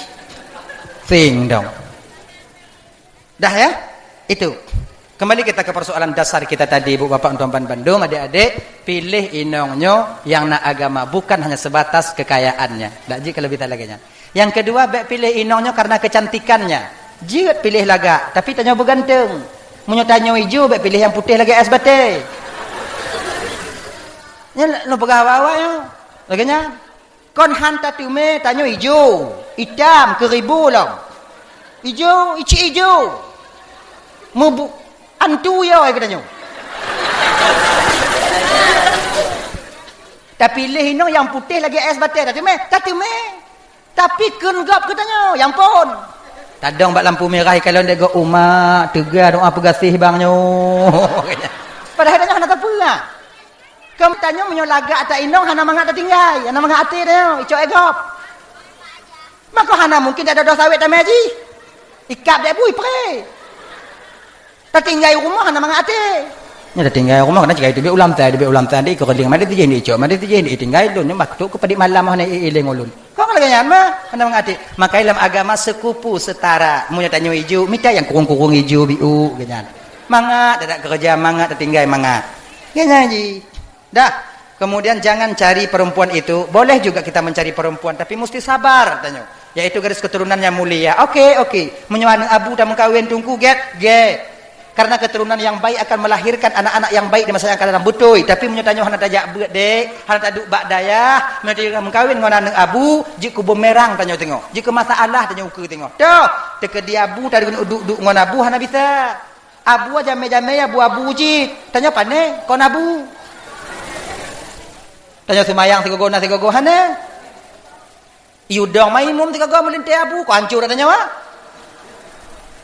sing dong dah ya itu. Kembali kita ke persoalan dasar kita tadi, Bu Bapak Tuan Bandung, adik-adik, pilih inongnya yang nak agama, bukan hanya sebatas kekayaannya. Tak jika lebih lagi. Yang kedua, baik pilih inongnya karena kecantikannya. Jika pilih laga, tapi tanya bergantung. Munyo tanya hijau, baik pilih yang putih lagi es bate. Nya no pegawai yo. Laginya kon hanta tume tanya hijau, hitam keribu lah. Hijau, ici hijau. Mubu antu ya ai katanya. Tapi pilih inong yang putih lagi es bate tadi me. Tapi kenggap katanya, yang pun. Tadang bak lampu merah kalau dia go umat, tegar doa pegasih bangnyo. Padahal dia hana apa lah. Kamu tanya menyo laga atas inong hana mangat tertinggal, hana mangat ati dia, icok egop. Maka hana mungkin ada dosa sawit tamai haji. Ikap dia bui pre. Tertinggal rumah hana mangat ati. Nya tertinggal rumah kena cakap itu ulam tadi ko keling mari tije ni icok, mari tije ni tinggal lun mak tu ko padi malam hana iling ulun. Kau lagi nyama hana mangat ati. Maka dalam agama sekupu setara. Munya tanya hijau, minta yang kurung-kurung hijau biu ganyan. Mangat ada kerja mangat tertinggal mangat. Ganyan ji. Dah, kemudian jangan cari perempuan itu. Boleh juga kita mencari perempuan, tapi mesti sabar tanya. Yaitu garis keturunan yang mulia. Okey. Menyuana abu dan mengkawin tunggu get. Karena keturunan yang baik akan melahirkan anak-anak yang baik di masa yang akan datang betul. Tapi menyutanya hana tajak beut dek, hana taduk bak dayah, menyutanya mengkawin dengan anak abu, jika bumerang tanya tengok. Jika masalah tanya ukur tengok. Dah, teka dia abu tadi kena duduk dengan abu hana bisa. Abu jame-jame abu-abu ji. Tanya pane, kon abu. Tanya semayang tiga go hana. Iudong mainum tiga go melinte abu, ko hancur tanya wa.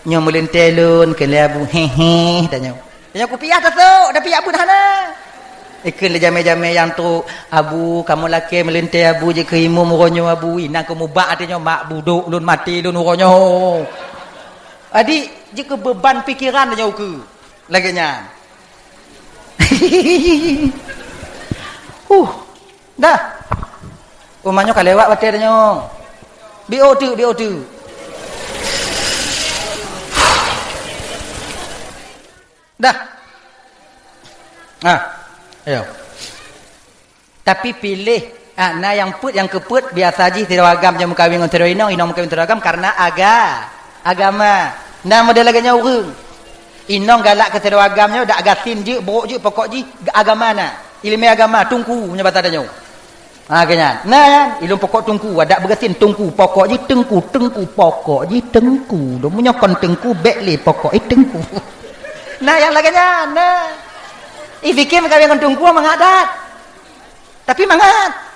Nyo melinte lun ke abu hehe tanya. Tanya ku piah tu, dah piah abu dah hana. Ikan jame-jame yang tu abu kamu laki melinte abu je ke imum uronyo abu inang kamu bak artinya mak buduk lun mati lun uronyo. Adi jika beban pikiran tanya ke laginya. Dah. Umanya kalewat batai tanya. BO2. Dah. Ayo. Tapi pilih nah yang keput biasa aja tidak agam jamu kawin dengan teroinong inong kawin teragam karena agama. Nah model laganya orang. Inong galak ke teroagamnya dak gasin je, borok je, pokok je agama na. Ilmu agama tungku punya bahasa tanya. Kenya. Nah, ilmu pokok tungku ada bergasin tungku pokok je tengku pokok je tengku. Dia punya kon tengku bekle pokok tengku. Nah yang laganya fikir kawin dengan tungku mengadat. Tapi mangat.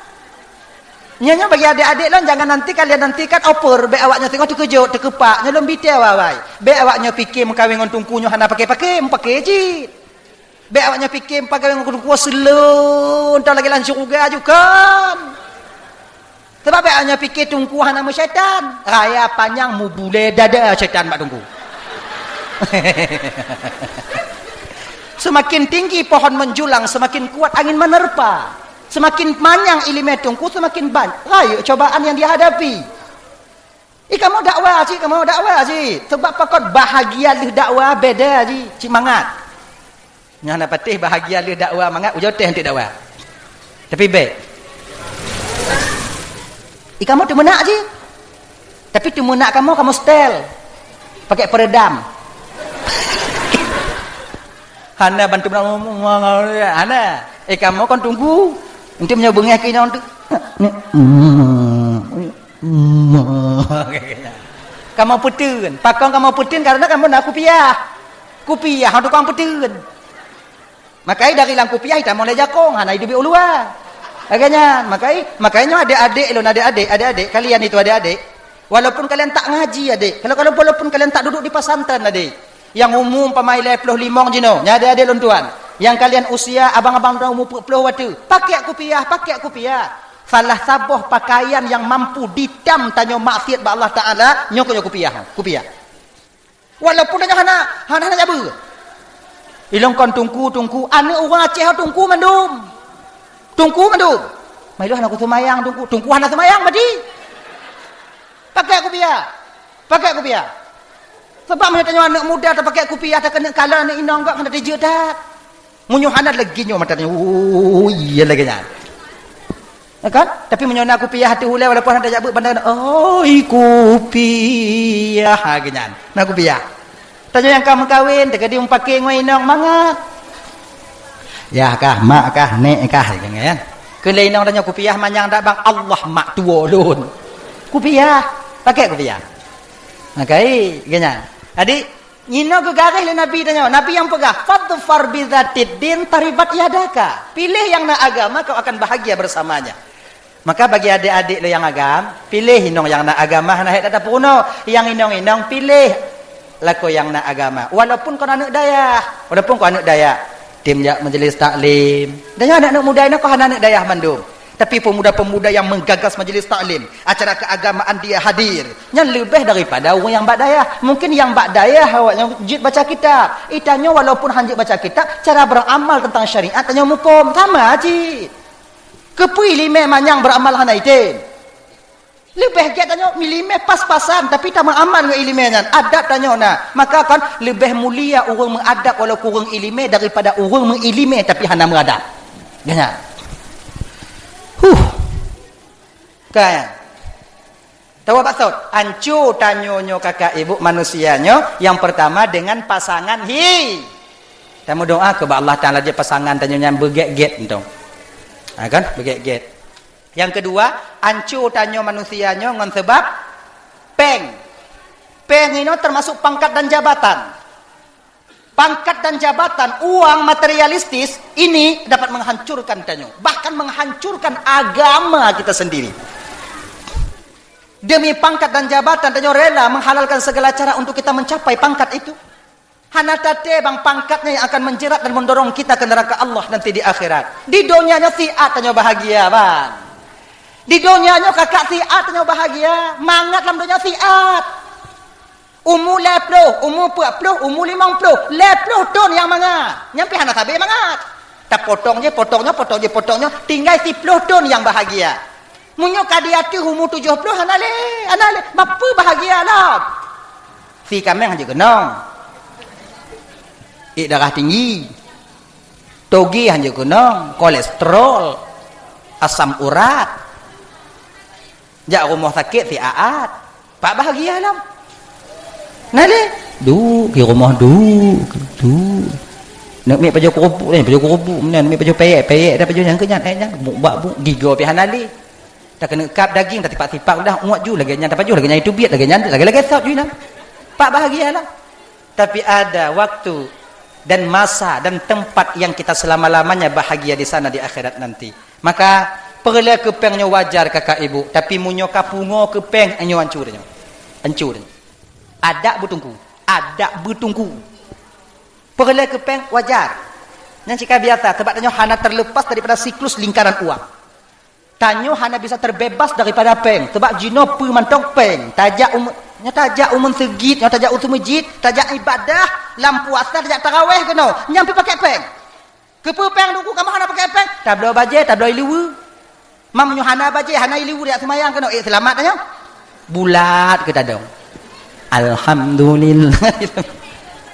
Nyanya bagi adik-adik lan jangan nanti kalian nantikan oper be awaknya tengok terkejut terkepak nyelom bitel wawai. Be awaknya fikir mengkawin dengan tungkunya hana pakai je. Be awaknya fikir pakai dengan tungku selun tak lagi langsung surga juga. Sebab be awaknya fikir tungku hana syaitan. Raya panjang mu bule dada syaitan mak tungku. Semakin tinggi pohon menjulang semakin kuat angin menerpa. Semakin panjang ilmu tungku semakin banyak rayu cobaan yang dihadapi. Kamu dakwah sih. Sebab pakot bahagia lu dakwah beda sih. Cik mangat. Yang nak patih bahagia lu dakwah mangat ujau teh untuk dakwah. Tapi baik. Kamu tu menak sih. Tapi tu menak kamu setel. Pakai peredam. Hana bantu Hana. Kamu kan tunggu. Nanti menyambungnya kini untuk kamu putin pakong kamu putin karena kamu nak kupiah untuk kamu putin makanya dari lang kupiah kita mulai jakong hana hidup ulua makanya adik-adik kalian itu adik-adik walaupun kalian tak ngaji adik walaupun kalian tak duduk di pesantren adik yang umum pemain 25 jino ada adik lontuan yang kalian usia abang-abang dah umur 40 waktu pakai kupiah salah sabuh pakaian yang mampu ditam tanya maksiat ba Allah Taala nyoknya kupiah walaupun hana jabu ilong kon tungku ane orang Aceh tungku mandum mai lu hana ku semayang tungku hana semayang mati pakai kupiah sebab mana tanya anak muda tak pakai kupiah tak kena kalah anak inang gak kena dijek tak munyuhana lagi nyo matanya iya lagi nya kan tapi menyona kupiah hati hulai walaupun ada jabut bandar kupiah hagenyan na kupiah tanya yang kamu kawin tegadi umpake ngoi inang mangat ya kah mak kah nek kah kan kelai inang tanya kupiah manyang dak bang Allah mak tua lun kupiah pakai kupiah makai ganyan adik Nyino gegarih le Nabi tanya. Nabi yang pegah. Fadfar bidzatiddin taribat yadaka. Pilih yang nak agama kau akan bahagia bersamanya. Maka bagi adik-adik le yang agam, pilih inong yang nak agama hana het ada puno. Yang inong pilih lako yang nak agama. Walaupun kau anak daya. Tim majlis taklim. Dan anak muda ini kau anak daya mandum. Tapi pemuda-pemuda yang menggagas majlis taklim, acara keagamaan dia hadir. Yang lebih daripada orang yang bak-dayah. Mungkin yang bak-dayah awaknya jid baca kitab. Itanya walaupun hanjit baca kitab, cara beramal tentang syariat tanya hukum sama aja. Kepui lima manyang beramal hana itin. Lebih dia tanya lima pas-pasan tapi tak beramal dengan ilmunya. Adab tanya maka kan lebih mulia orang mengadab walaupun orang ilmu daripada orang mengilmu tapi hana mengadab. Ganyan. Kan tahu maksud ancu tanyonyo kakak ibu manusianya yang pertama dengan pasangan tamu doa ke Allah Taala dia pasangan tanyonya berget-get entong kan berget-get yang kedua ancu tanyo manusianya ngon sebab peng ini termasuk pangkat dan jabatan Pangkat dan jabatan, uang materialistis ini dapat menghancurkan tanyo, bahkan menghancurkan agama kita sendiri. Demi pangkat dan jabatan tanyo rela menghalalkan segala cara untuk kita mencapai pangkat itu. Hanatate bang pangkatnya yang akan menjerat dan mendorong kita ke neraka Allah nanti di akhirat. Di dunianya siat tanyo bahagia bang. Di dunianya kakak siat tanyo bahagia, mangat dalam dunia siat. Umur 10, umur 40, umur 50, 50 tahun yang mangat. Nyampe hana tabe mangat. Tak potongnya, tinggal 10 tahun yang bahagia. Munyo kadiatu umur 70 hanale, bapa bahagia lah. Si kameng aja genong. Darah tinggi. Togi aja genong, kolesterol, asam urat. Jak rumah sakit si aat. Pak bahagia lah. Nale, di rumah nak mi baju kerupuk mana mi baju peyek dah baju yang kenyat buat gigo pi hanali. Tak kena kap daging tak tipak dah muat ju lagi nyat baju lagi nyat itu biat lagi nyat lagi sat ju nah. Pak bahagialah. Tapi ada waktu dan masa dan tempat yang kita selama-lamanya bahagia di sana di akhirat nanti. Maka perla kepengnya wajar kakak ibu, tapi munyo kapungo kepeng anyo hancurnya. Hancurnya. Ada bertungku. Perla kepeng wajar. Yang jika biasa, sebab tanyo hana terlepas daripada siklus lingkaran uang. Tanyo hana bisa terbebas daripada peng. Sebab jino pemantong peng. Tajak umum segit, tajak usul masjid, tajak ibadah, lampu puasa, tajak tarawih kena. Nyampe pakai peng. Kepeng dulu kamu hana pakai peng. Tablo baje, tablo iliwu. Mam nyo hana baje, hana iliwu dia semayang kena. Selamat tanyo. Bulat ke tadong. Alhamdulillah.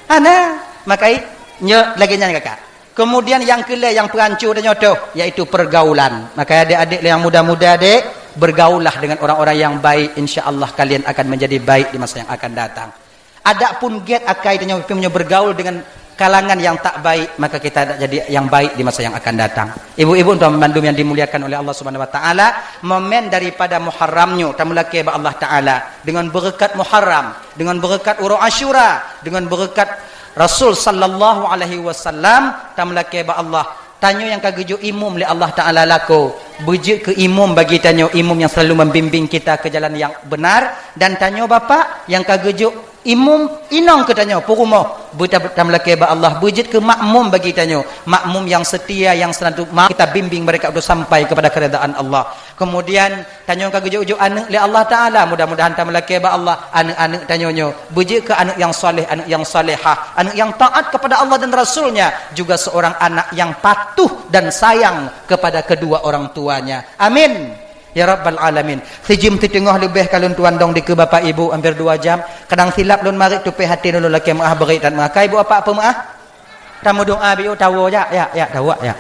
Ana makai nya lagi nyanyi kakak. Kemudian yang kelima yang perancur dan nyodoh yaitu pergaulan. Maka adik-adik yang muda-muda adik bergaullah dengan orang-orang yang baik, insyaallah kalian akan menjadi baik di masa yang akan datang. Adapun get akai dan nyodoh bergaul dengan kalangan yang tak baik, maka kita jadi yang baik di masa yang akan datang. Ibu-ibu untuk memandum yang dimuliakan oleh Allah Subhanahu wa taala, momen daripada Muharramnya tamulake ba Allah taala dengan berkat Muharram, dengan berkat Urul Asyura, dengan berkat Rasul sallallahu alaihi wasallam tamulake ba Allah. Tanyo yang kageju imum li Allah taala lako, bujud ke imum bagi tanyo imum yang selalu membimbing kita ke jalan yang benar, dan tanyo bapa yang kageju imum inong ke tanyo purumo buta melake ba Allah bujud ke makmum bagi tanyo makmum yang setia yang selalu kita bimbing mereka untuk sampai kepada keredaan Allah. Kemudian tanyo kageju anak li Allah taala, mudah-mudahan ta melake ba Allah anak-anak tanyonyo bujud ke anak yang soleh, anak yang salehah, anak yang taat kepada Allah dan Rasulnya, juga seorang anak yang patuh dan sayang kepada kedua orang tuanya. Amin ya rabbal alamin. Sejam tengah lebih kalau tuan dong di ke bapa ibu hampir 2 jam. Kadang silap lun mari tupai hati dulu laki maah berit dan maah. Kai ibu apa maah? Tamu doa biu tahu ya tahu ya.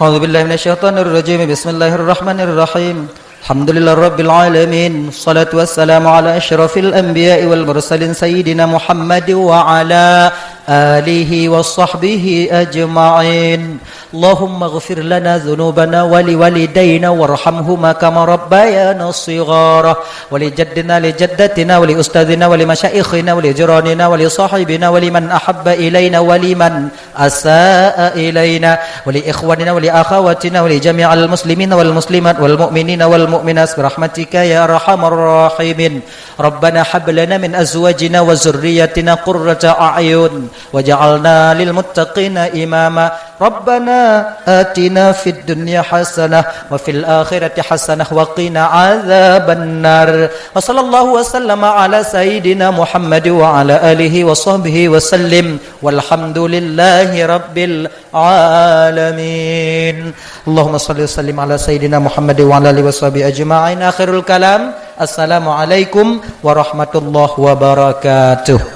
A'udzubillahi minasyaitonir rajim. Bismillahirrahmanirrahim. Alhamdulillah rabbil alamin. Salatu wassalamu ala asyrafil anbiya'i wal mursalin sayyidina Muhammad wa ala alihi wa sahbihi ajma'in. Allahumma ghafir lana dhunubana wa li walidayna warhamhuma kama rabbayana shighara wa li jaddina li jaddatina wa li ustadzina wa li masyayikhina wa li jiranina wa li sahibina wa liman ahabba ilayna wa liman asaa ilayna wa li ikhwanina wa li akhawatina wa li jami'al muslimina wal muslimat wal mu'minina wal mu'minat birahmatika ya arhamar rahimin. Rabbana hab lana min azwajina wa zurriyyatina qurrata a'yun waj'alna lil muttaqina imama. Rabbana atina fid dunya hasanah wa fil akhirati hasanah wa qina adzaban nar. Wa sallallahu wasallama ala sayyidina Muhammad wa ala alihi wa sahbihi wa sallim walhamdulillahi rabbil alamin. Allahumma salli wa sallim ala sayyidina Muhammad wa ala alihi wa sahbihi ajma'in. Akhirul kalam, assalamu alaikum warahmatullahi wabarakatuh.